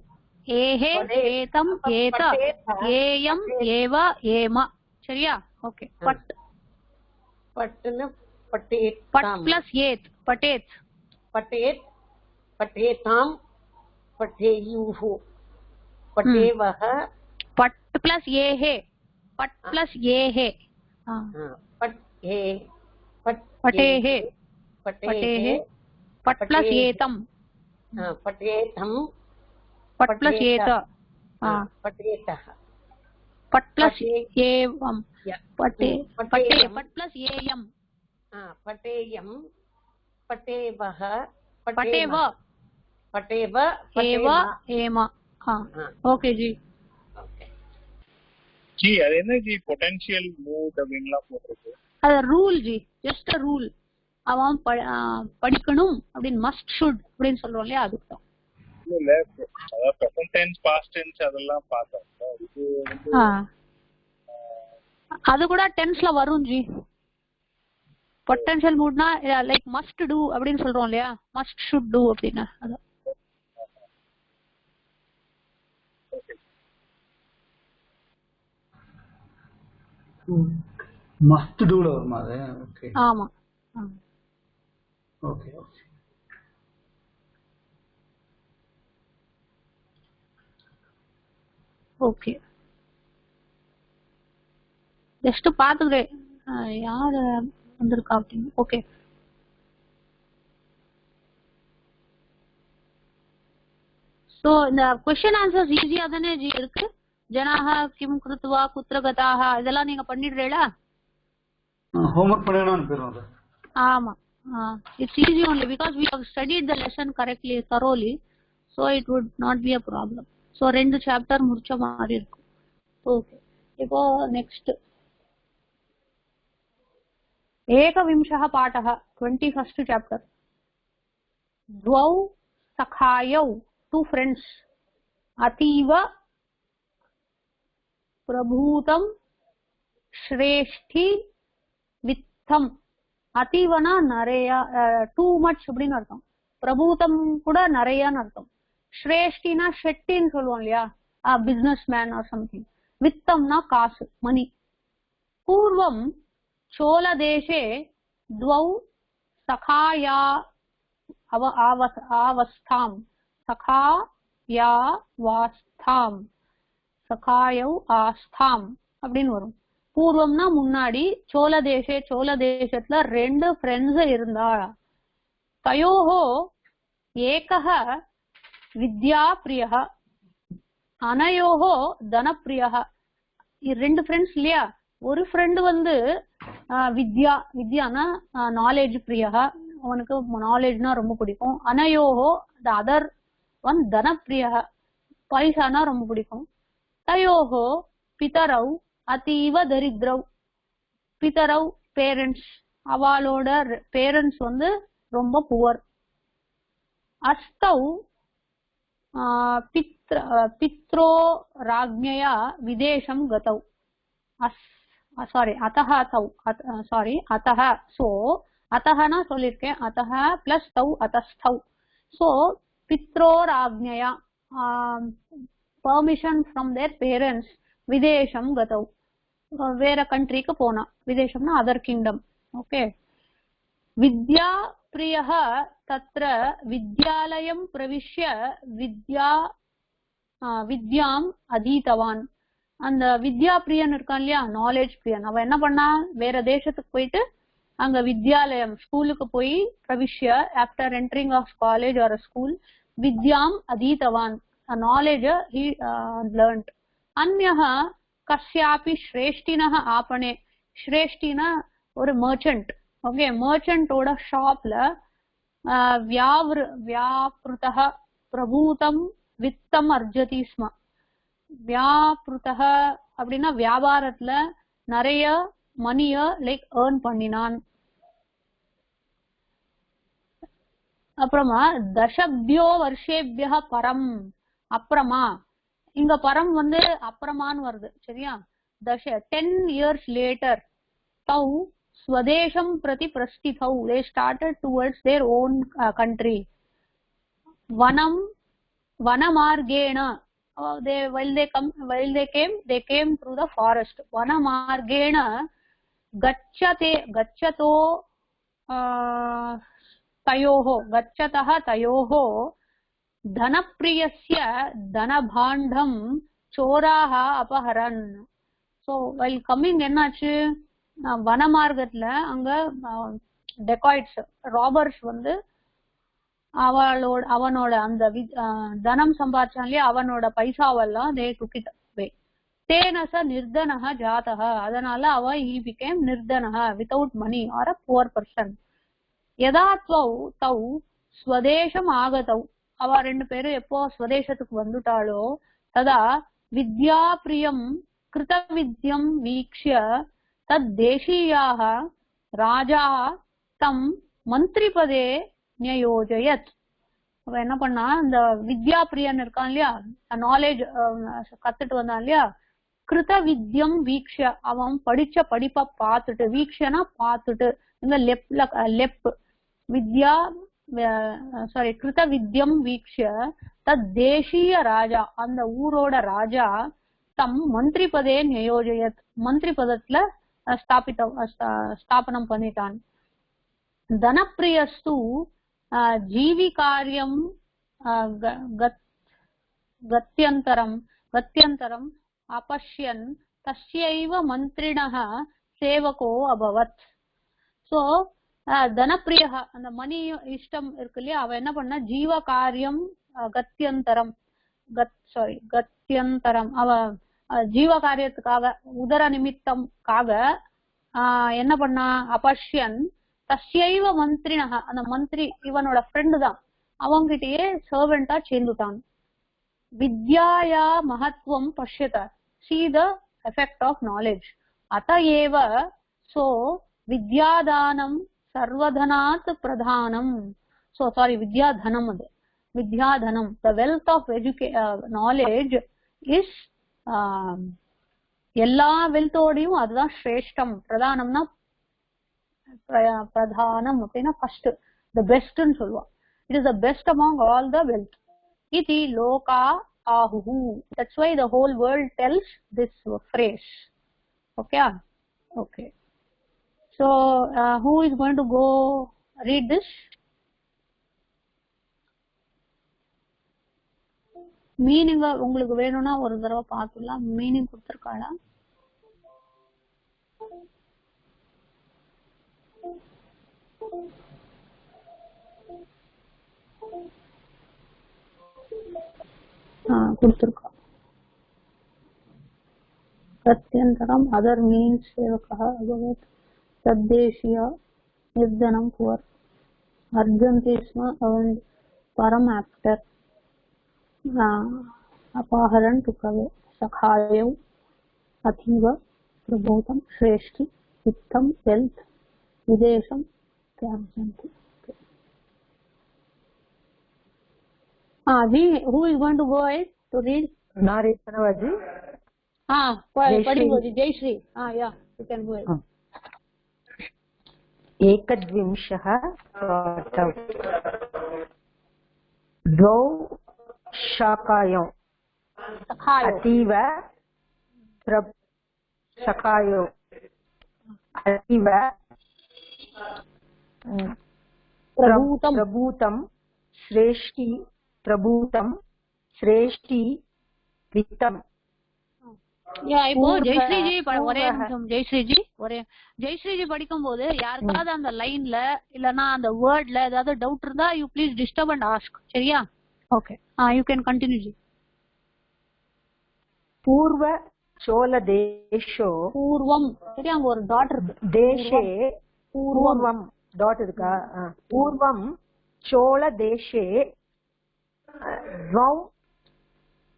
[SPEAKER 1] ஏஹே ஏதம் ஏத ஏயம் ஏவ ஏம. சரியா. ஓகே. பட்
[SPEAKER 4] பட்டுன்னு பட்டேத்.
[SPEAKER 1] பட் பிளஸ் ஏத் பட்டேத்.
[SPEAKER 4] பட்டேத் பட்டேதாம் பட்டேயுஹு பட்டேவஹ.
[SPEAKER 1] பட் பிளஸ் ஏஹே பட் பிளஸ் ஏஹே. பட்டேஹே பட்டேஹே பட் பிளஸ் ஏதம்
[SPEAKER 4] பட்டேதம்
[SPEAKER 1] பட் பிளஸ் ஏத
[SPEAKER 4] பட்டேதஹ
[SPEAKER 1] பட் பிளஸ் ஏவம் பட்டே பட்டே பட் பிளஸ் ஏயம்
[SPEAKER 4] பட்டேயம் பட்டேவஹ
[SPEAKER 1] பட்டேவ
[SPEAKER 4] பட்டேவ
[SPEAKER 1] ஏவ ஏம. Okay G.
[SPEAKER 5] ஜி அது என்ன ஜி பொட்டன்ஷியல் மூட் அப்படின்லாம் போட்டிருக்கு?
[SPEAKER 1] அது rule G, just a rule. அவன் படிக்கணும் அப்படின்னு மஸ்ட் ஷுட் அப்படின்னு சொல்றோம் இல்லையா, அதுக்கு தான்.
[SPEAKER 5] இல்ல அதாவது present tense past tense அதெல்லாம் பார்த்தோம். இது வந்து
[SPEAKER 1] அது கூட டென்ஸ்ல வரும் ஜி. பொட்டன்ஷியல் மூட்னா லைக் மஸ்ட் டு அப்படின்னு சொல்றோம் இல்லையா, மஸ்ட் ஷுட் டு அப்படின்னா அது.
[SPEAKER 3] மஸ்ட் டூல வருமா அது? ஓகே
[SPEAKER 1] ஆமா.
[SPEAKER 3] Okay okay.
[SPEAKER 1] ஓகே ஜஸ்ட் பாத்துக்கிறேன் யார் வந்திருக்கா அப்படின்னு. ஓகே சோ இந்த क्वेश्चन ஆன்சர்ஸ் ஈஸியா தானே ஜி இருக்கு. ஜனாஹ கிம் கிருத்வா குத்ர கதாஹ இதெல்லாம் நீங்க பண்ணிடுறீங்களா?
[SPEAKER 3] ஹோம்வொர்க் பண்ணனும்னு பேரும் அது.
[SPEAKER 1] ஆமா it's easy only because we have studied the lesson correctly thoroughly, so it would not be a problem. so ரெண்டு சாப்டர் முடிச்ச மாதிரி இருக்கும். ஓகே இப்போ நெக்ஸ்ட் एकविंशः पाठः 21st chapter. द्वौ सखायौ two friends अतीव प्रभूतं श्रेष्ठी वित्तम. अतीवना नरेया टू मच அப்படினு அர்த்தம். பிரபூதம் கூட நிறையன்னு அர்த்தம். ஸ்ரேஷ்டினா ஷெட்டின்னு சொல்லுவோம் இல்லையா, பிசினஸ் மேன் ஆர் சம்திங். வித்தம்னா காசு, மணி. பூர்வம் चोलदेशे द्वौ सखाया आवस्थाम सखायावास्थाम सखायौ आस्थाम அப்படின்னு வரும். பூர்வம்னா முன்னாடி, சோழதேசே சோழ தேசத்துல ரெண்டு ஃப்ரெண்ட்ஸ் இருந்தா. தயோஹோ ஏகஹ வித்யா பிரியஹ அனயோஹோ தனப்பிரியஹ. ரெண்டு ஃப்ரெண்ட்ஸ் இல்லையா, ஒரு ஃப்ரெண்ட் வந்து வித்யானா நாலேஜ் பிரியா, அவனுக்கு நாலேஜ்னா ரொம்ப பிடிக்கும். அனயோஹோ த அதர் ஒன் தனப்பிரியா, பைசானா ரொம்ப பிடிக்கும். தயோஹோ பிதரவ் அதீவ தரித்ரவ். பிதரவ் பேரண்ட்ஸ், அவளோட பேரண்ட்ஸ் வந்து ரொம்ப புவர். அஸ்தவ் பித்ரோ ராஜ்ஞயா விதேசம் கதவ். சாரி அத்தஹ தௌ, சாரி அத்தஹ. சோ அத்தஹனா சொல்லிருக்கேன், அத்தஹ பிளஸ் தௌ அத்தஸ்தௌ. சோ பித்ரோர் ஆக்ஞயா பெர்மிஷன் ஃப்ரம் தேர் பேரண்ட்ஸ் விதேசம் கதௌ, வேற கண்ட்ரிக்கு போனா. விதேசம்னா அதர் கிங்டம். ஓகே. வித்யா பிரியஹ தத்ர வித்யாலயம் பிரவிஷ்ய வித்யாம் அதீதவான். அந்த வித்யா பிரியன் இருக்கான் இல்லையா, நாலேஜ் பிரியன், அவன் என்ன பண்ணா, வேற தேசத்துக்கு போயிட்டு அங்க வித்யாலயம் ஸ்கூலுக்கு போய் பிரவிஷ்ய, after entering of college or school, வித்யாம் அதீதவான், நாலேஜ் he learnt. அன்யஹ கஸ்யாபி ஸ்ரேஷ்டினஹ ஆபனே. ஸ்ரேஷ்டினா ஒரு மர்ச்சன்ட். ஓகே, மர்ச்சன்டோட ஷாப்ல வியாப்ருதஹ பிரபூதம் வித்தம் அர்ஜதி ஸ்ம. வியாப்ருதஹ அப்படின்னா வியாபாரத்துல நிறைய மணிய லைக் ஏர்ன் பண்ணினான். அப்புறமா தசப்யோ வருஷேபிய பரம். அப்புறமா, இங்க பரம் வந்து அப்புறமான்னு வருது சரியா. 10 years later தௌ ஸ்வதேசம் பிரதி பிரஸ்திதௌ. they started towards their own country. வனமார்கேண, while they came through the forest. vanamargena gacchato tayoho dhanapriyasya dhanabhandam choraha apaharan. so while coming என்னாச்சு, வனமார்க்கத்துல அங்க டெகாய்ட்ஸ் ராபர்ஸ் வந்து அவனோட அந்த தனம் சம்பாதிச்சான் இல்லையா, அவனோட பைசாவெல்லாம் they took it away. தேனச நிர்தனஹ ஜாதஹ. அதனால அவ he became நிர்தனஹ, without money or a poor person. யதா தௌ ஸ்வதேசம் ஆகதௌ. அவ ரெண்டு பேரும் எப்போ ஸ்வதேசத்துக்கு வந்துட்டாளோ, ததா வித்யா பிரியம் கிருத வித்யம் வீக்ஷ்ய தத் தேசீயாக ராஜா தம் மந்திரிபதே நியோஜயத். அவ என்ன பண்ணா, இந்த வித்யா பிரியன் இருக்கான் இல்லையா, நாலேஜ் கத்துட்டு வந்தான் இல்லையா, கிருத வித்யம் வீக்ஷ, அவன் படிச்ச படிப்பை பார்த்துட்டு, வீக்ஷனா பார்த்துட்டு, இந்த லெப் வித்யா சாரி கிருத வித்யம் வீக்ஷ தத் தேசிய ராஜா, அந்த ஊரோட ராஜா தம் மந்திரி பதே நியோஜயத், மந்திரி பதத்துல ஸ்தாபனம் பண்ணிட்டான். தனப்பிரியஸ்து ஜீவிகாரியம் கத்யந்தரம் अपश्यन् तस्यैव मन्त्रिणः सेवको अभवत्. सो தனப்பிரியः, அந்த மணி இஷ்டம் இருக்கு இல்லையா, அவ என்ன பண்ண, ஜீவ காரியம் கத்தியந்தரம் அவ ஜீவ காரியத்துக்காக, உதர நிமித்தம்காக என்ன பண்ணா, அபஷ்யன் தஸ்யைவ மந்திரிணः, அந்த மந்திரி இவனோட ஃப்ரெண்டு தான், அவங்கிட்டயே சர்வெண்டா சேர்ந்துட்டான். வித்யாயா மகத்துவம் பஷ்யத, see the effect of knowledge. Atayeva, so vidyadhanam sarvadhanat pradhanam. So sorry, vidyadhanam, the wealth of knowledge is எல்லா வெல்த்தோடையும் அதுதான் ஸ்ரேஷ்டம். பிரதானம்னா பிரதானம் அப்படின்னா ஃபர்ஸ்ட், the best ன்னு சொல்லுவா. It is the best among all the wealth. iti loka ahu. That's why the whole world tells this phrase. Okay. So who is going to go read this? Meaning உங்களுக்கு வேணும்னா ஒரு தடவை பார்த்துலாம். மீனிங் கொடுத்திருக்காளா? கொடுத்திருக்கா. பிரத்யந்தரம் அதர் மீன்ஸ் சேவகः அபவத் தத்தேஷியா நிர்தனம் புவர் அர்ஜந்தி ஸ்ம அவன் பரம் ஆக்டர் அபாஹரன் டுகவே சகாயவ் அத்தீவ பிரபோதம் ஸ்ரேஷ்டி வித்தம் வெல்த் விதேசம் தியாஜந்தி. Who is going to go ahead to read?
[SPEAKER 2] Naresanavaji.
[SPEAKER 1] Padingoji. Jayashree. Yeah, you can go ahead.
[SPEAKER 2] एकद्विंशः द्वौ शाकायौ अतीव सखायो अतीव प्रभूतं श्रेष्ठी प्रभूतं श्रेष्ठी वित्तम.
[SPEAKER 1] இப்போ ஜெயஸ்ரீஜி ஒரே நிமிஷம், ஜெயஸ்ரீஜி படிக்கும் போது யாருக்காவது அந்த லைன்ல இல்லனா அந்த வேர்ட்ல ஏதாவது டவுட் இருந்தா you please disturb and ask. சரியா? Okay, you can continue ji.
[SPEAKER 2] பூர்வ சோழ தேசோ
[SPEAKER 1] பூர்வம், சரியா? அங்க ஒரு டாட் இருக்கு.
[SPEAKER 2] தேசே பூர்வம் டாட் இருக்கா? பூர்வம் சோழ தேசே द्वौ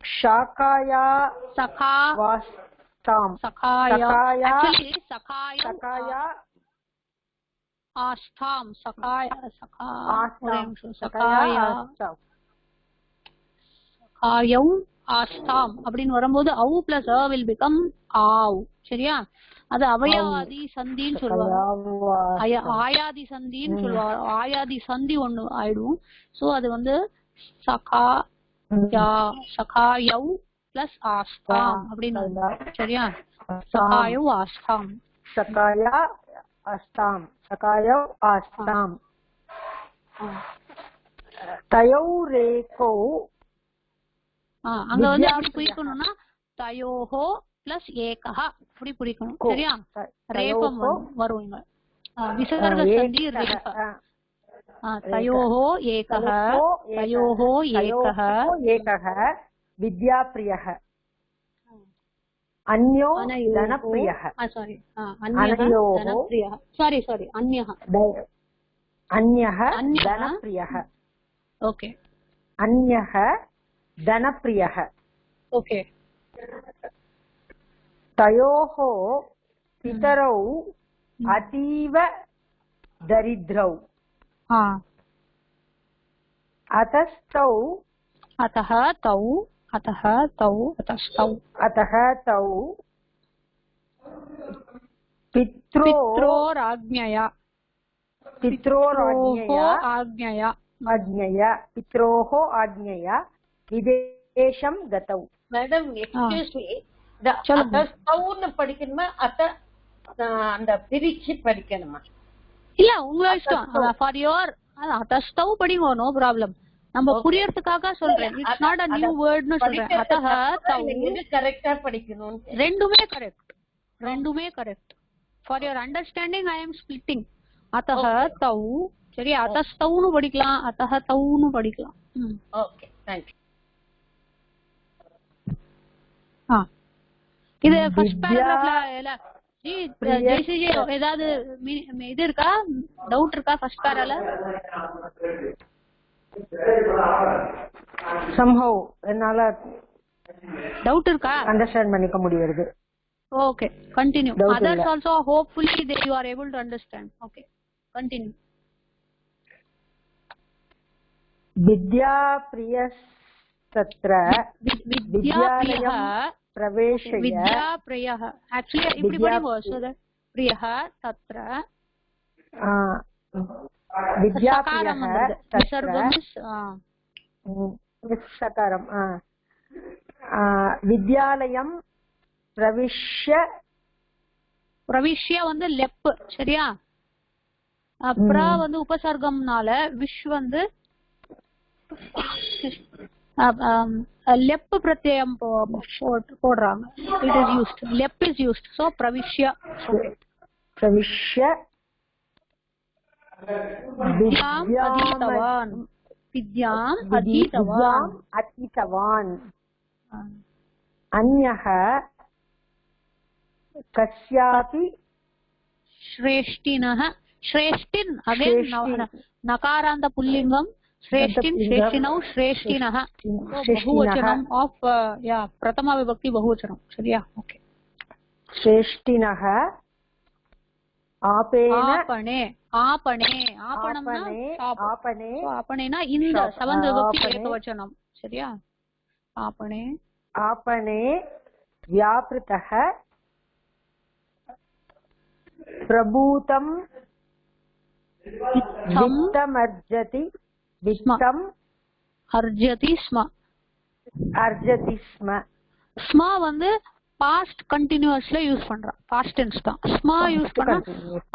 [SPEAKER 2] शाकाया सखावास्तां
[SPEAKER 1] सखाया actually सखाया आस्थाम சகாயம் ஆஸ்தாம் அப்படின்னு வரும்போது அவு பிளஸ் அ will become ஆவ். சரியா? அது அவயாதி சந்தின்னு சொல்லுவாங்க, ஆயாதி சந்தின்னு சொல்லுவாங்க. ஆயாதி சந்தி ஒண்ணு ஆயிடும். சோ அது வந்து சகாயவ் பிளஸ் ஆஸ்தாம் அப்படின்னு. சரியா? சகாயவ் ஆஸ்தாம்,
[SPEAKER 2] சகாயா ஆஸ்தாம், சகாயவ் ஆஸ்தாம். தயோரேகோ,
[SPEAKER 1] அங்க வந்து எப்படி பிரிக்கணும்னா தயோஹோ பிளஸ் ஏகஹ அப்படி பிரிக்கணும். சரியா? ரேபம் வரும் இங்க, விசர்க சந்தி ரேப. तयोः एकः
[SPEAKER 2] विद्याप्रियः अन्यो धनप्रियः
[SPEAKER 1] अन्यः धनप्रियः. ओके,
[SPEAKER 2] अन्यः धनप्रियः.
[SPEAKER 1] ओके.
[SPEAKER 2] तयोः पितरौ अतीव दरिद्रौ अतस्तौ
[SPEAKER 1] अतः तौ अतस्तौ
[SPEAKER 2] अतः तौ पित्रोराज्ञया पित्रोः आज्ञया विदेशं गतौ.
[SPEAKER 4] மேடம் எக்ஸ்கியூஸ் மீ, அத்தஸ்தௌன்னு படிக்கணுமா அந்த பிரிச்சு படிக்கணுமா?
[SPEAKER 1] இல்ல உங்க இஷ்டம். ஃபார் யுவர் அத்தஸ்தௌ படிங்க, நோ ப்ராப்ளம். நம்ம புரியறதுக்காக சொல்றேன். இட்ஸ் நாட் a நியூ வேர்ட்னு சொல்றேன். அத்தஹ தௌ
[SPEAKER 4] இது கரெக்ட்டா படிக்கணும்.
[SPEAKER 1] ரெண்டுமே correct. For your understanding I am splitting. அத்தஹ தௌ சரி, அத்தஸ்தௌன்னு படிக்கலாம், அத்தஹ தௌன்னு படிக்கலாம்.
[SPEAKER 4] Okay, thank you.
[SPEAKER 1] இது ஃபர்ஸ்ட் பேராகிராஃப்ல ஜெயசிஜி ஏதாவது இது இருக்கா, டவுட் இருக்கா ஃபர்ஸ்ட் பேரால?
[SPEAKER 2] somehow என்னால
[SPEAKER 1] டவுட் இருக்கா?
[SPEAKER 2] அண்டர்ஸ்டாண்ட் பண்ணிக்க முடியுது.
[SPEAKER 1] Okay, continue. Others also hopefully they you are able to understand. Okay, continue.
[SPEAKER 2] வித்யா பிரியஸ்தத்ர வித்யாலயம் प्रवेशय
[SPEAKER 1] विद्या प्रियः. एक्चुअली இப்படி படிங்க. சோ த प्रियः तत्र
[SPEAKER 2] विद्या प्रियः सकारम विद्यालयं प्रविश्य வந்து லெப் சரியா. அப்புறம் வந்து உபசர்க்கம்னால விஷ் வந்து லெப் பிரத்யயம் போடுறாங்க. இட் இஸ் யூஸ்ட், லெப் இஸ் யூஸ்ட். சோ பிரவிஷ்ய வித்யாம் அதீதவான் அன்யஹ கஸ்யாபி श्रेष्ठिनः. श्रेष्ठिन् अगेन नकारान्त पुल्लिंगम. श्रेष्ठिन् श्रेष्ठिनौ श्रेष्ठिनः बहुवचनम ऑफ प्रथमा विभक्ति बहुवचनम சரியா. ஓகே, श्रेष्ठिनः ஆபேன ஆபனே ஆபனே ஆபனம்னா ஆபனே ஆபனேனா இந்த செவன்த் விபக்தி ஏகவச்சனம் சரியா. ஆபனே ஆபனே व्यापृतः प्रभूतं वित्तमर्जति वित्तम अर्जति स्म ஸ்மா வந்து பாஸ்ட் கண்டினியூஸ்ல யூஸ் பண்றான். பாஸ்ட் டென்ஸ் தான். ஸ்மா யூஸ் பண்ணா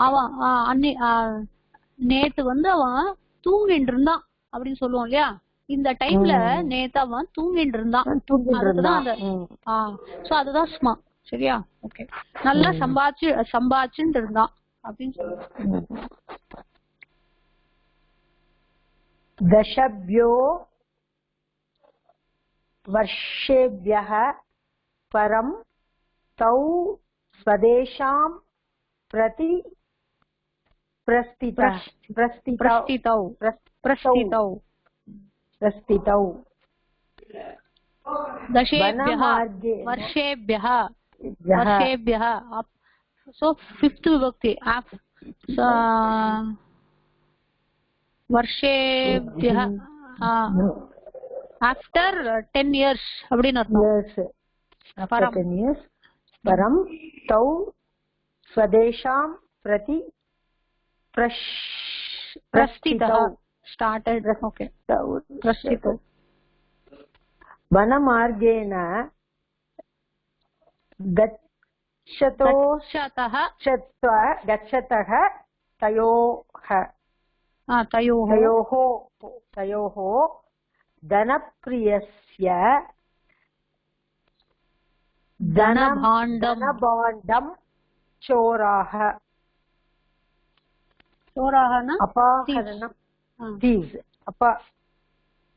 [SPEAKER 2] அவன் நேத்து வந்து அவன் தூங்கிட்டு இருந்தான் அப்படின்னு சொல்லுவோம் இல்லையா. இந்த டைம்ல நேத்து அவன் தூங்கிட்டு இருந்தான். சோ அதுதான் ஸ்மா சரியா. ஓகே, நல்லா சம்பாதிச்சுட்டு இருந்தான் அப்படின்னு சொல்லுவோம். दशभ्यो वर्षेभ्यः परं तौ स्वदेशां प्रति प्रस्थितौ वर्षेभ्यः सो फिफ्थ विभक्ति वर्षेभ्यः आफ्टर 10 years அப்படின்னு அர்த்தம். परं तौ स्वदेशां प्रति प्रस्थितौ started. ओके, प्रस्थितौ. वनमार्गेण गच्छतः तयोः धनप्रियस्य धनभाण्डं चोराः न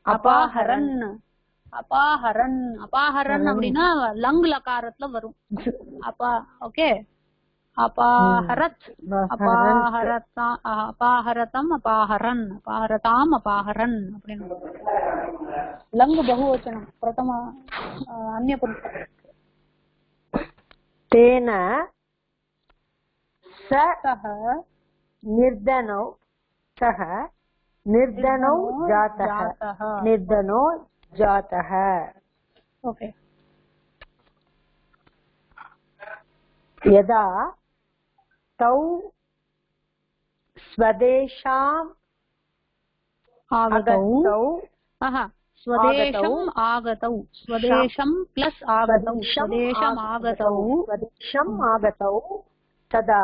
[SPEAKER 2] अपहरणं அபாஹரன் அப்படின்னா லங் லகாரத்துல வரும். ஓகே, அபாஹரத் அபாஹரதம் அபாஹரன் அபாஹரதாம் அபாஹரன் அப்படின்னு லங் பகுவச்சனம் பிரதம அந்நிய புருஷம். तेन सः निर्धनौ सः
[SPEAKER 6] निर्धनो जातः निर्धनो जातः
[SPEAKER 1] ओके
[SPEAKER 6] यदा तौ स्वदेशाम्
[SPEAKER 1] आगतौ
[SPEAKER 6] आगतौ
[SPEAKER 1] स्वदेशम् आगतौ स्वदेशं प्लस आगतौ स्वदेशम् आगतौ
[SPEAKER 6] स्वदेशम् आगतौ तदा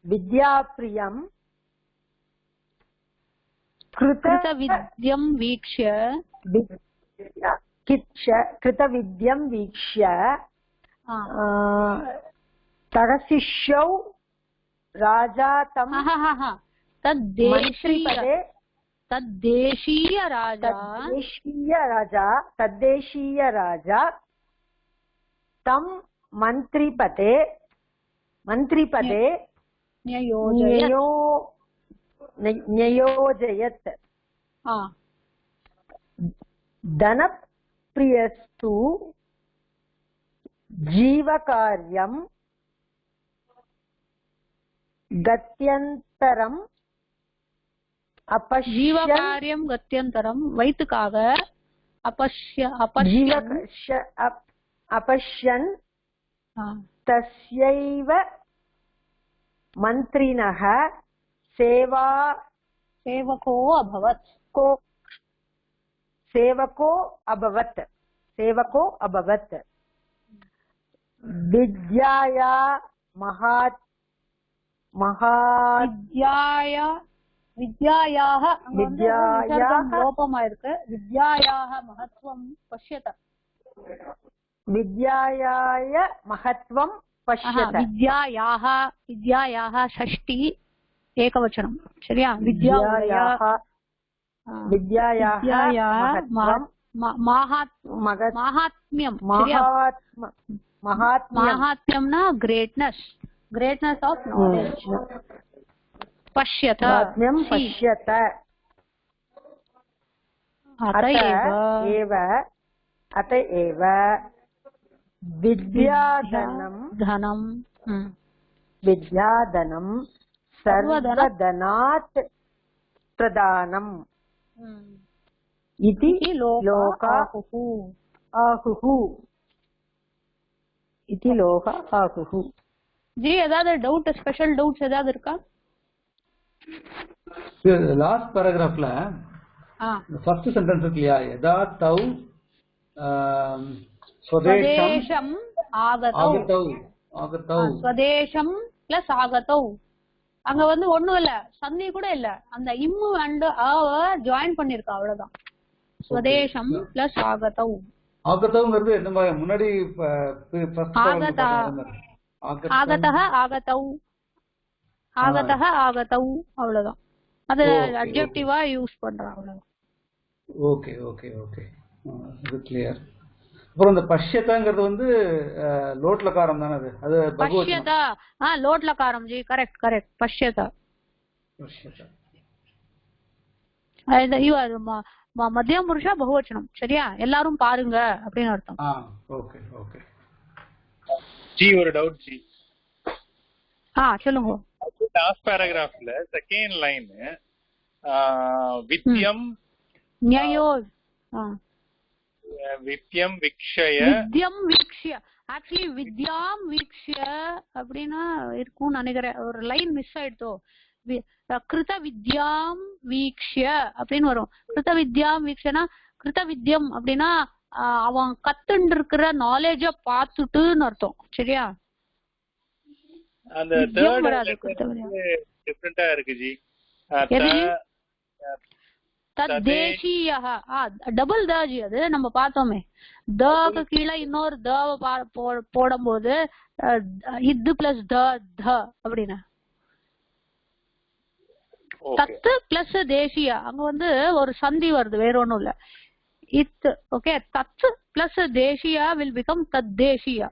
[SPEAKER 6] विद्याप्रियं
[SPEAKER 1] कृतविद्यं वीक्ष्य
[SPEAKER 6] कृतविद्यं वीक्ष्य तरसिष्यौ राजा तं
[SPEAKER 1] तद्देशीय राजा
[SPEAKER 6] तं मन्त्रिपदे न्ययोजयत् धनप्रियस्तु जीवकार्यं गत्यन्तरम्
[SPEAKER 1] गत्यन्तरं वैतुकाग
[SPEAKER 6] अपश्यन् तस्यैव मन्त्रिणः सेवको अभवत् विद्याया
[SPEAKER 1] லோபமாயிருக்கு வித்யாயாக மகத்துவம் பஷ்யத
[SPEAKER 6] विद्यायाय महत्वं पश्यत
[SPEAKER 1] विद्यायाः षष्ठी एकवचनं சரியா
[SPEAKER 6] विद्यायाः
[SPEAKER 1] महात्म्यம்னா greatness of knowledge पश्यत
[SPEAKER 6] अतएव विद्याधनं सर्वधनात् प्रदानम् इति लोक आहुः
[SPEAKER 1] जी ஏதாவது டவுட் ஸ்பெஷல் டவுட்ஸ் ஏதாவது இருக்கா
[SPEAKER 3] லாஸ்ட் பேராகிராஃப்ல ஃபர்ஸ்ட் சென்டென்ஸ் இருக்கு இல்லையா யதா தௌ
[SPEAKER 1] स्वदेशम् आगतौ स्वदेशம் பிளஸ் ஆகதௌ அங்க வந்து ஒண்ணும் இல்ல சந்தி கூட இல்ல அந்த இம்மு அண்ட் ஆவ ஜாயின் பண்ணிருக்கா அவ்வளவுதான் स्वदेशம் பிளஸ் ஆகதௌ
[SPEAKER 3] ஆகதௌங்கிறது என்ன முன்னாடி
[SPEAKER 1] ஆகதः ஆகதௌ அவ்வளவுதான் அது அட்ஜெக்டிவா யூஸ் பண்றா அவ்வளவுதான்
[SPEAKER 3] ஓகே ஓகே ஓகே அது கிளியர் அப்புறம் இந்த பஷ்யதாங்கிறது வந்து லோட்லகாரம் தானே அது
[SPEAKER 1] பஷ்யதா லோட்லகாரம் ஜி கரெக்ட் பஷ்யதா மத்தியம் புருஷா பகுவச்சனம் சரியா எல்லாரும் பாருங்க அப்படின்னு அர்த்தம்
[SPEAKER 3] ஓகே ஓகே
[SPEAKER 5] ஜி ஒரு டவுட் ஜி
[SPEAKER 1] சொல்லுங்க
[SPEAKER 5] லாஸ்ட் பேராகிராஃப்ல செகண்ட் லைன் வித்யம்
[SPEAKER 1] ஞயோ
[SPEAKER 5] வித்யம் வீக்ஷ்ய ஆக்சுவலி
[SPEAKER 1] வித்யாம் வீக்ஷ்ய அப்படின்னா இருக்கும்னு நினைக்கிறேன் ஒரு லைன் மிஸ் ஆயிடுதோ கிருத வித்யாம் வீக்ஷ்ய அப்படின்னு வரும் கிருத வித்யாம் வீக்ஷனா கிருத வித்யம் அப்படின்னா அவன் கத்துண்டு இருக்கிற நாலேஜ பாத்துட்டுன்னு அர்த்தம் சரியா
[SPEAKER 5] அந்த தேர்ட் டிஃபரண்டா இருக்கு ஜி
[SPEAKER 1] தத்தேஷீயஹ டபுள் த ஜி அது நம்ம பார்த்தோமே தக்கு கீழே இன்னொரு தவ போடும்போது இது பிளஸ் த அப்படின்னா தத்து பிளஸ் தேசிய அங்க வந்து ஒரு சந்தி வருது வேற ஒண்ணும் இல்ல இத் ஓகே தத்து பிளஸ் தேசியா வில் பிகம் தத்தேஷியா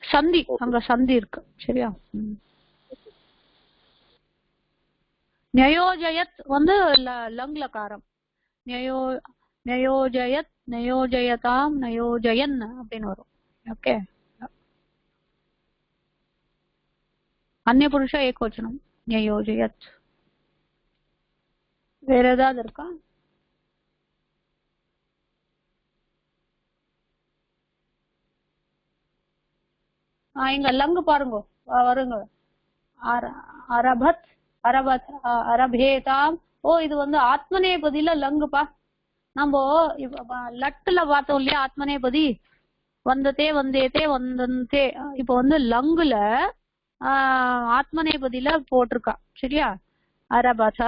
[SPEAKER 1] சந்தி அங்க சந்தி இருக்கு சரியா न्ययोजयत् வந்து லங்லகாரம் न्ययोजयत् न्ययोजयताम न्ययोजयन् அப்படின்னு வரும் ஓகே अन्य पुरुष ஏகவச்சனம் ஞயோஜயத். வேற ஏதாவது இருக்கா? இங்க லங்கு பாருங்க வருங்க. Arafat Arafat அரபேதாம். ஓ இது வந்து ஆத்மநேபதியில லங்குப்பா. நம்ம லட்டுல பார்த்தோம் இல்லையா ஆத்மநேபதி, வந்ததே வந்தேதே வந்தந்தே. இப்ப வந்து லங்குல ஆத்மநேபதியில போட்டிருக்கா சரியா. அரபத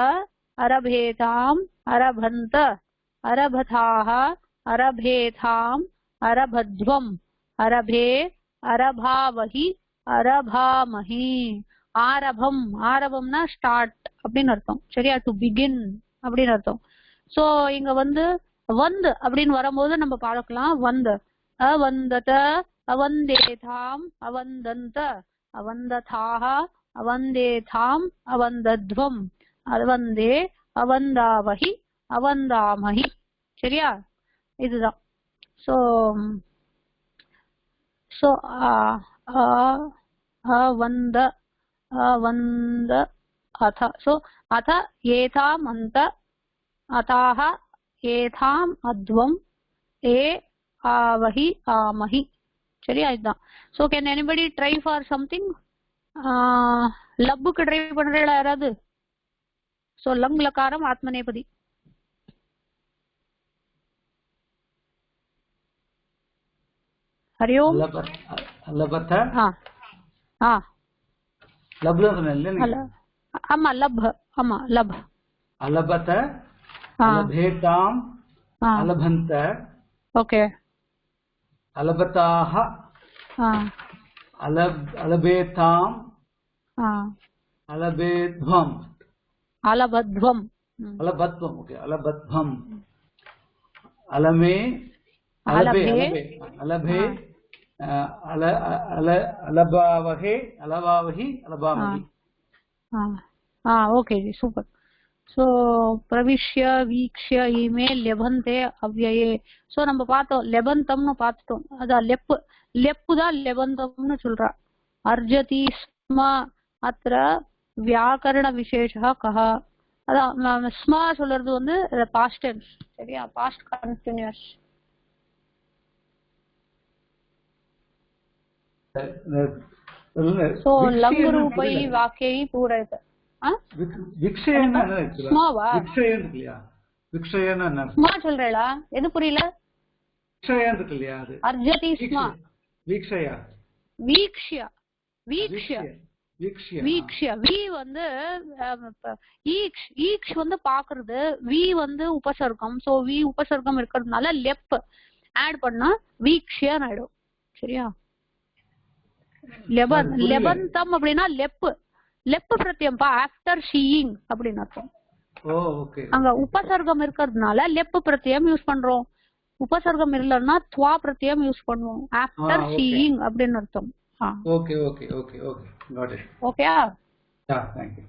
[SPEAKER 1] அரபேதாம் அரபந்த அரபதாக அரபேதாம் அரபத்வம் அரபே அரபாவஹி அரபாமஹி. ஆரபம், ஆரபம்னா ஸ்டார்ட் அப்படின்னு அர்த்தம் சரியா, டு பிகின் அப்படின்னு அர்த்தம். சோ இங்க வந்து வந்து அப்படின்னு வரும்போது நம்ம பார்க்கலாம் வந்து அவந்தத அவந்தேதாம் அவந்தந்த அவந்ததாக அவந்தேதாம் அவந்தத்வம் அவந்தே அவந்தாவஹி அவந்தாமஹி சரியா. இதுதான். சோ சோ அவந்த அவந்த அத. சோ அத ஏதாம் அந்த அதாக ஏதாம் அத்வம் ஏ ஆவஹி ஆமஹி சரியா. இதுதான். So can anybody try for something? லப்புக்கு ட்ரை பண்றீங்களா யாராவது? சோ லங் லகாரம் ஆத்மநேபதி. ஹரி ஓம்.
[SPEAKER 3] லபத லப்ல சொன்னேன்ல.
[SPEAKER 1] ஆமா லப். ஆமா லப்.
[SPEAKER 3] அலபத அலபேதாம் அலபந்த.
[SPEAKER 1] ஓகே.
[SPEAKER 3] அலபதாக அலபேதாம் அலபேத்வம்
[SPEAKER 1] அலபத்வம்
[SPEAKER 3] அலபத்வம். ஓகே அலபத்வம் அலமே அலபே அலபே அலபாவஹே அலபாவஹி அலபாமஹி.
[SPEAKER 1] Okay ji super. சோ பிரவிஷ்ய வீக்ஷ்ய இமே லெபந்தே அவ்யயே. சோ நம்ம பார்த்தோம் லெபந்தம்னு பார்த்துட்டோம். அதான் லெப்பு லெப்பு தான் லெபந்தம்னு சொல்றா. அர்ஜதி ஸ்ம அத்திர வியாக்கரண விசேஷா கஹ. அதான் ஸ்ம சொல்றது வந்து பாஸ்ட் டென்ஸ் சரியா, பாஸ்ட் கண்டினியூஸ். சோ லங்கு ரூபை வாக்கியை பூரயத. சொல்றா எது புரியல? அர்ஜதி ஸ்மா வீக்ஷ்ய வீக்ஷ்ய வீக்ஷ்ய. வி வந்து ஈக்ஷ் வந்து பாக்குறது, வி வந்து உபசர்க்கம். சோ வி உபசர்க்கம் இருக்கிறதுனால லெப் ஆட் பண்ணா வீக்ஷ்யன்னு ஆயிடும் சரியா. லெபந்தம் அப்படின்னா லெப்பு லெப்பு பிரத்யம்பா ஆஃப்டர் சீயிங் அப்படின்னு அர்த்தம். அங்க உபசர்க்கம் இருக்கிறதுனால லெப்பு பிரத்யம் யூஸ் பண்றோம். உபசர்க்கம் இல்லைன்னா துவா பிரத்யம் யூஸ் பண்ணுவோம். ஆஃப்டர் சீயிங் அப்படின்னு அர்த்தம்.
[SPEAKER 3] Okay okay okay okay got it.
[SPEAKER 1] ஓகேயா?
[SPEAKER 3] Thank you.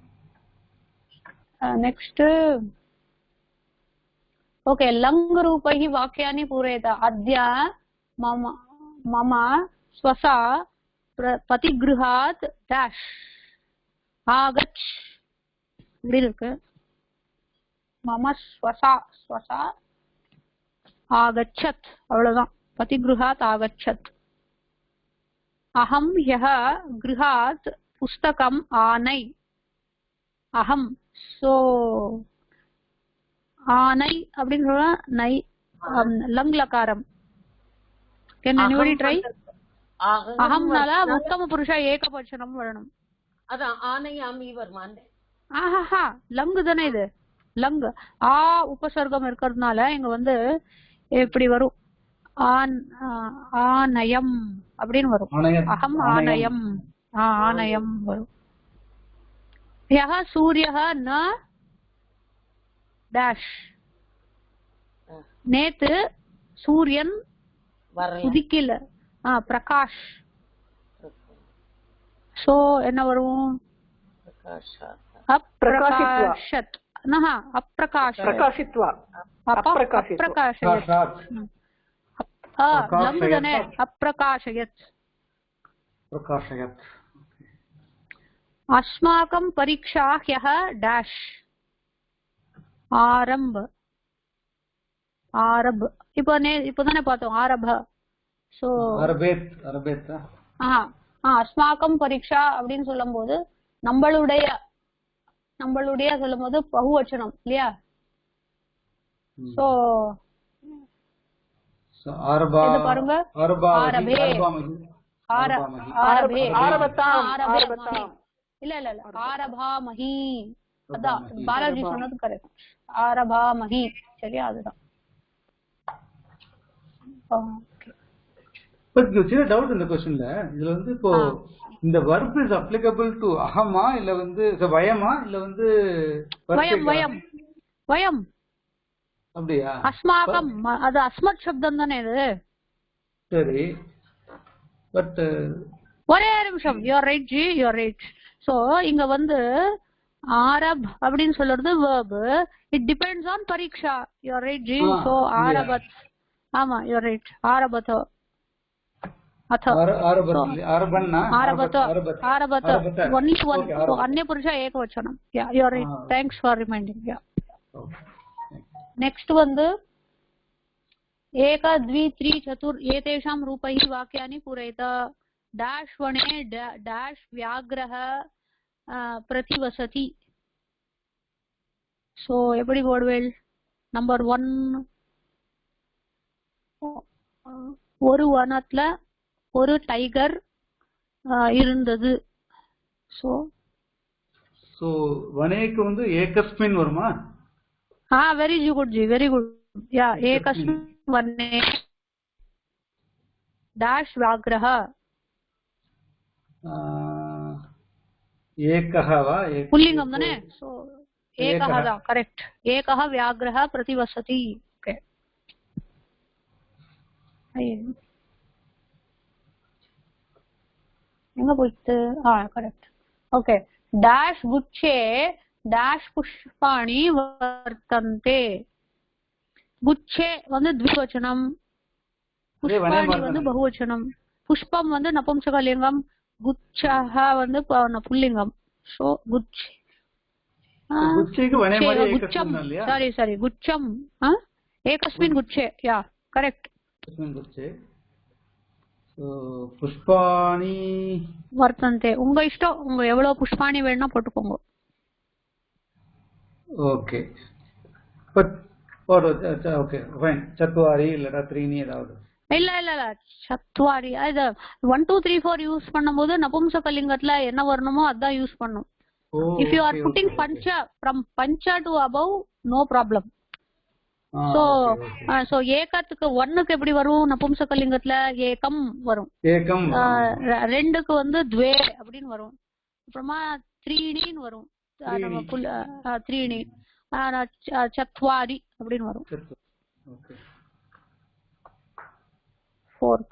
[SPEAKER 1] நெக்ஸ்ட் ஓகே லங் ரூபைஹி வாக்யானி பூரயத. அத்ய மம மம ஸ்வசா பதிகிருஹாத் டேஷ் ஆகச் இப்படி இருக்கு. மம ஸ்வசா ஸ்வசா ஆகச்சத் அவ்வளவுதான். பதிகிருஹாத் ஆகச்சத். அஹம் யஹ கிருஹாத் புஸ்தகம் ஆனை. அஹம் சோ ஆனை அப்படின்னு சொல்ல நை லங் லகாரம். Can anybody try? அஹம்னால உத்தம புருஷ ஏகபட்சணம் வரணும்.
[SPEAKER 4] அதான் ஆனையாமி வருமான்.
[SPEAKER 1] ஆஹா லங்கு தானே இது. லங்கு ஆ உபசர்க்கம் இருக்கிறதுனால இங்க வந்து எப்படி வரும்? ஆனயம் அப்படின்னு வரும். அகம் ஆனயம் ஆனயம் வரும். யஹ சூரியஹ ந டேஷ். நேத்து சூரியன் உதிக்கல. பிரகாஷ். சோ என்ன வரும்? அப்ரகாஷத். அப்ரகாஷித்வா அப்ரகாஷயத். லங்கு தானே அப்ரகாஷயத்.
[SPEAKER 3] பிரகாஷயத்.
[SPEAKER 2] अस्माकं परीक्षा ह्यः डैश आरंभ आरभ இப்போதானே பார்த்தோம் ஆரப சோ
[SPEAKER 3] அரபேத்
[SPEAKER 2] அஸ்மாக்கம் பரீட்சா அப்படின்னு சொல்லும்போது நம்மளுடைய சொல்லும்போது பகுவச்சனம் இல்லையா சோ பாருங்க இல்ல ஆரபாமஹி அதான் பாலாஜி சொன்னது கரெக்ட் ஆரபாமஹி சரியா அதுதான்
[SPEAKER 3] சின்ன டவுட் இந்த क्वेश्चनல இதுல வந்து இப்போ இந்த verb is applicable to அகமா இல்ல வந்து வயமா இல்ல வந்து
[SPEAKER 2] வயம்
[SPEAKER 3] அப்படியா
[SPEAKER 2] அஸ்மாகம் அது அஸ்மத் சப்தம் தானே இது
[SPEAKER 3] சரி பட்
[SPEAKER 2] ஒரே நிமிஷம் you are right ji you are right so இங்க வந்து ஆரப் அப்படினு சொல்றது verb it depends on பரீட்சா you are right ji so ஆரபத் ஆமா you are right ஆரபத் only one अन्य पुरुष एकवचनम yeah you are right thanks for reminding yeah next வந்து एक द्वि त्रि चतुर एतेषां रूपैः वाक्यानि पूरयत dash वने dash व्याघ्रः प्रतिवसति so எப்படி போடுவேல் number 1 ஒரு வனத்துல ஒரு டைகர் இருந்தது
[SPEAKER 3] சோ வனேக்கு வந்து ஏகஸ்மின் வருமா
[SPEAKER 2] very good ji very good yeah ஏகஸ்மின் வனே டாஷ் व्याघ्रः
[SPEAKER 3] ஏகஹ வா
[SPEAKER 2] புல்லிங்கம் தானே சோ ஏகஹ தான் கரெக்ட் ஏகஹ व्याघ्रः प्रतिवसति ஓகே எங்க போயிட்டு கரெக்ட் ஓகே டாஷ் குச்சே டாஷ் புஷ்பாணி வர்த்தந்தே குச்சே வந்து த்விவச்சனம் புஷ்பாணி வந்து பகுவச்சனம் புஷ்பம் வந்து நபும்சகலிங்கம் குச்சஹ வந்து புல்லிங்கம் சோ குச்சே
[SPEAKER 3] குச்சேக்கு வனே மாதிரி ஏகஸ்மின் இல்லையா
[SPEAKER 2] சாரி குச்சம் ஏகஸ்மின் குச்சே யா கரெக்ட்
[SPEAKER 3] ஏகஸ்மின் குச்சே புஷ்பாணி
[SPEAKER 2] வர்த்தந்தே உங்க இஷ்டம் உங்க எவ்வளவு புஷ்பாணி வேணா போட்டுக்கோங்க
[SPEAKER 3] ஓகே ஓகே ஃபைன் சத்வாரி இல்லடா த்ரீனி ஏதாவது
[SPEAKER 2] இல்ல சத்வாரி அது 1 2 3 4 யூஸ் பண்ணும்போது நபும்சகலிங்கத்துல என்ன வரணுமோ அதான் யூஸ் பண்ணும் if you are putting pancha from pancha to above no problem so ஏகத்துக்கு 1க்கு எப்படி வரும் நபும்சகலிங்கத்துல ஏகம் வரும்
[SPEAKER 3] ஏகம்
[SPEAKER 2] 2க்கு வந்து द्वे அப்படினு வரும் அப்புறமா த்ரீணின்னு வரும் நம்ம த்ரீணி சத்வாரி அப்படினு வரும்
[SPEAKER 3] ஓகே
[SPEAKER 2] 4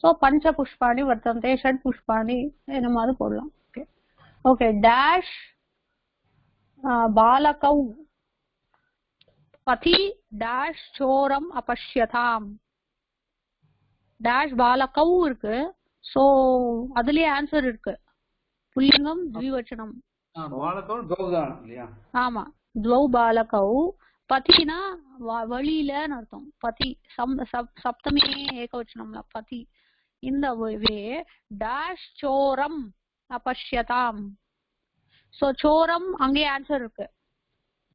[SPEAKER 2] so பஞ்ச புஷ்பாணி வர்த்தந்தே ஷட் புஷ்பாணி என்ன மாதிரி போடலாம் ஓகே ஓகே டாஷ் பாலகௌ पति dash choram apashyatham dash balakau இருக்கு சோ அதுலயே ஆன்சர் இருக்கு புல்லிங்கம் த்விவச்சனம்
[SPEAKER 3] பாலகௌ கௌதான் இல்லையா ஆமா
[SPEAKER 2] द्वौ बालकौ पतिना வழியிலன்னு அர்த்தம் பதி சப்தமே ஏகவச்சனம்ல பதி இந்த way dash choram apashyatham so choram அங்கே ஆன்சர் இருக்கு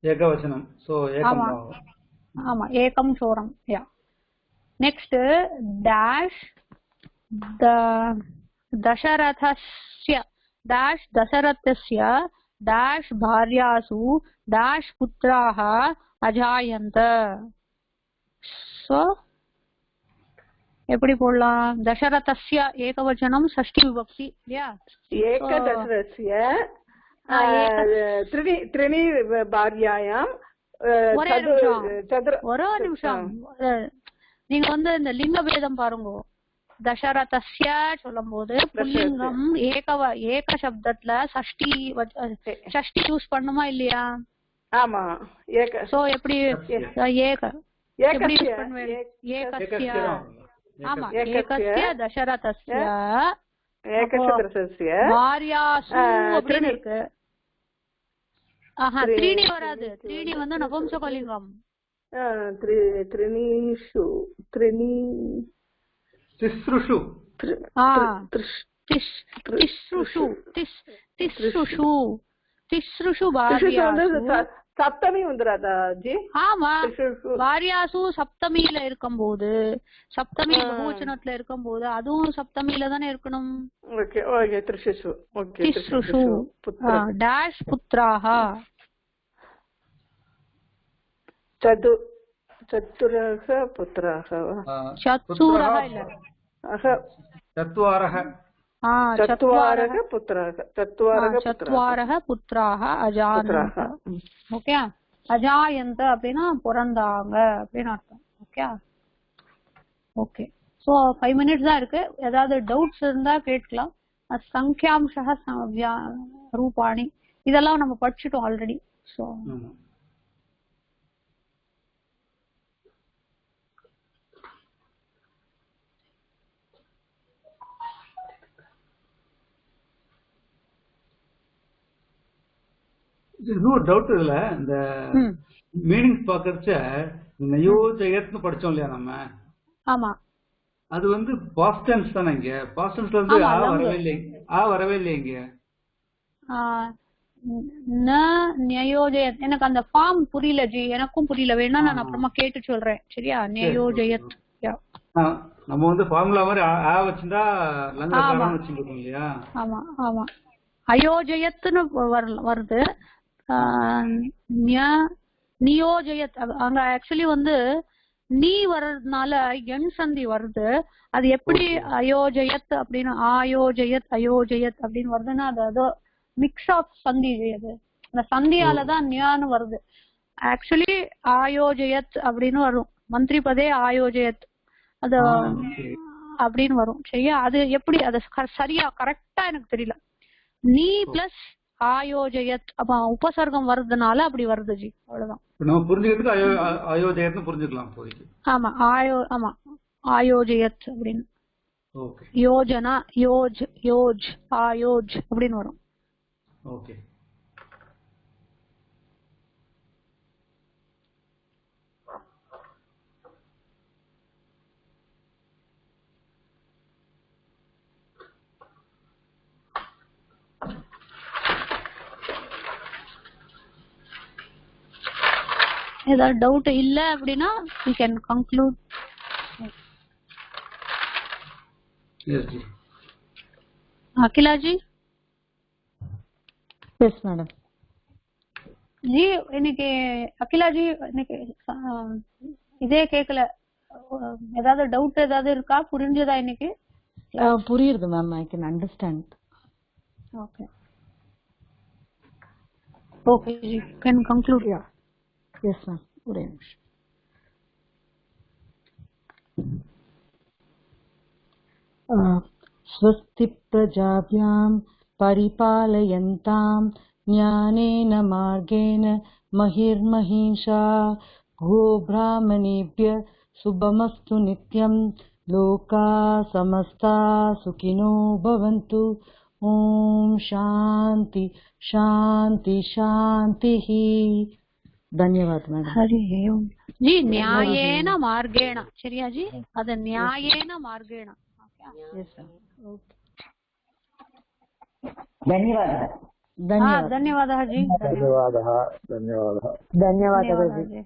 [SPEAKER 3] ஏகவச்சனம் சோ ஏகம்
[SPEAKER 2] ஆமா ஏகம் சோரம் யா நெக்ஸ்ட் டாஷ் தசரதஸ்ய டாஷ் தசரதஸ்ய டாஷ் பார்யாசு டாஷ் புத்ராஹ அஜாயந்த சோ எப்படி போடலாம் தசரதஸ்ய ஏகவச்சனம் षष्ठी விபக்தி இல்லையா
[SPEAKER 6] ஏகதசரஸ்ய त्रीणि भार्यायां
[SPEAKER 2] ஒரு நிமிஷம் நீங்க வந்து இந்த லிங்க பேதம் பாருங்க தசரதஸ்ய சொல்லும் போது புல்லிங்கம் ஏக சப்தத்துல ஷஷ்டி யூஸ் பண்ணுமா இல்லையா
[SPEAKER 6] ஆமா ஏக
[SPEAKER 2] சோ எப்படி எப்படி யூஸ் பண்ணுவேன் ஏகஸ்ய ஆமா ஏகஸ்ய தசரதஸ்ய
[SPEAKER 6] ஏகசதரஸ்ய
[SPEAKER 2] பாரியாசு அப்படின்னு இருக்கு. த்ரீணி வராது. த்ரீணி வந்து நபும்சகலிங்கம்.
[SPEAKER 6] த்ரிணீஷு
[SPEAKER 3] திஸ்ருஷு
[SPEAKER 2] திஸ்ருஷு பாரியாசு.
[SPEAKER 6] சப்தமி வந்துராதா ஜி?
[SPEAKER 2] ஆமா, வாரியாசு சப்தமியில இருக்கும்போது, சப்தமி பகுவச்சனத்துல இருக்கும்போது அதுவும் சப்தமியில தானே இருக்கணும்.
[SPEAKER 6] Okay okay. திஸ்ருஷு. ஓகே.
[SPEAKER 2] திஸ்ருஷு டாஷ் புத்ராஹ.
[SPEAKER 6] சத்துரஹ புத்ராஹ.
[SPEAKER 2] சத்துரஹ இல்ல,
[SPEAKER 3] சத்வாரஹ.
[SPEAKER 6] சத்வாரஹ புத்ராஹ.
[SPEAKER 2] சத்வாரஹ புத்ராஹ அஜானந்த. ஓகே, அஜாயந்த அப்படின்னா பிறந்தாங்க அப்படின்னு அர்த்தம். Okay okay. சோ 5 minutes தான் இருக்கு. ஏதாவது டவுட்ஸ் இருந்தா கேட்கலாம். சங்கியாம்ச ரூபாணி இதெல்லாம் நம்ம படிச்சுட்டோம் ஆல்ரெடி. சோ
[SPEAKER 3] இன்னொரு டவுட் இதுல, இந்த மீனிங்ஸ் பாக்கறச்ச நயோஜயத்னு படிச்சோம் இல்லையா நம்ம?
[SPEAKER 2] ஆமா,
[SPEAKER 3] அது வந்து பாஸ்ட் டென்ஸ் தானே. இங்க பாஸ்ட் டென்ஸ்ல வந்து வரவே இல்லை இங்க.
[SPEAKER 2] நயோஜயத் எனக்கு அந்த ஃபார்ம் புரியல ஜி, எனக்கும் புரியல. வேணா நான் அப்புறமா கேட்டு சொல்றேன். சரியா? நயோஜயத்
[SPEAKER 3] நம்ம வந்து ஃபார்முலா மாதிரி வச்சிருந்தா லங்கா வச்சிருக்கோம் இல்லையா?
[SPEAKER 2] ஆமா ஆமா. அயோஜயத்னு வருது. நியோஜயத் அங்க ஆக்சுவலி வந்து நீ வர்றதுனால எண் சந்தி வருது. அது எப்படி அயோஜயத் அப்படின்னு ஆயோஜயத் அயோஜயத் அப்படின்னு வருதுன்னா அது அதோ மிக்ஸ் ஆஃப் சந்தி. அது அந்த சந்தியாலதான் ஞான்னு வருது. ஆக்சுவலி ஆயோஜயத் அப்படின்னு வரும். மந்திரி பதே ஆயோஜயத் அது அப்படின்னு வரும். சரியா? அது எப்படி அது சரியா கரெக்டா எனக்கு தெரியல. நீ பிளஸ் ஆயோஜயத் அப்ப உபசர்க்கம் வருதுனால அப்படி வருது ஜி. அவ்வளவுதான்.
[SPEAKER 3] நம்ம புரிஞ்சுக்கிறதுக்கு ஆயோஜயத்னு புரிஞ்சுக்கலாம் போயிட்டு.
[SPEAKER 2] ஆமா ஆமா ஆயோஜயத் அப்படின்னு.
[SPEAKER 3] ஓகே.
[SPEAKER 2] யோஜனா யோஜ் யோஜ் ஆயோஜ் அப்படின்னு வரும்.
[SPEAKER 3] ஓகே.
[SPEAKER 2] ஏதாவது டவுட் இல்ல அப்படின்னா we can conclude.
[SPEAKER 3] Yes ji.
[SPEAKER 2] Akila G.
[SPEAKER 7] Yes madam.
[SPEAKER 2] G இன்னைக்கு அகிலா ஜி இன்னைக்கு இதே கேக்கல. ஏதாவது டவுட் ஏதாவது இருக்கா? புரிஞ்சதா இன்னைக்கு?
[SPEAKER 7] புரியுது ma'am. I can understand.
[SPEAKER 2] Okay. Okay ji, can conclude.
[SPEAKER 7] Yeah. Yes ma'am. ஒரே நிமிஷம். स्वस्ति प्रजाभ्यां परिपालयन्तां न्यायेन मार्गेण महिर्महिषा गोब्राह्मणेभ्यः शुभमस्तु नित्यं लोका समस्ता सुखिनो भवन्तु. ओम शांति शांति शांतिः. धन्यवाद मैडम.
[SPEAKER 2] हरि ओम जी. न्यायेन मार्गेण. சரியா ஜி? அது न्यायेन मार्गेण.
[SPEAKER 7] Yes ma'am.
[SPEAKER 2] धन्यवाद. धन्यवाद जी.
[SPEAKER 5] धन्यवादः.
[SPEAKER 7] धन्यवाद जी.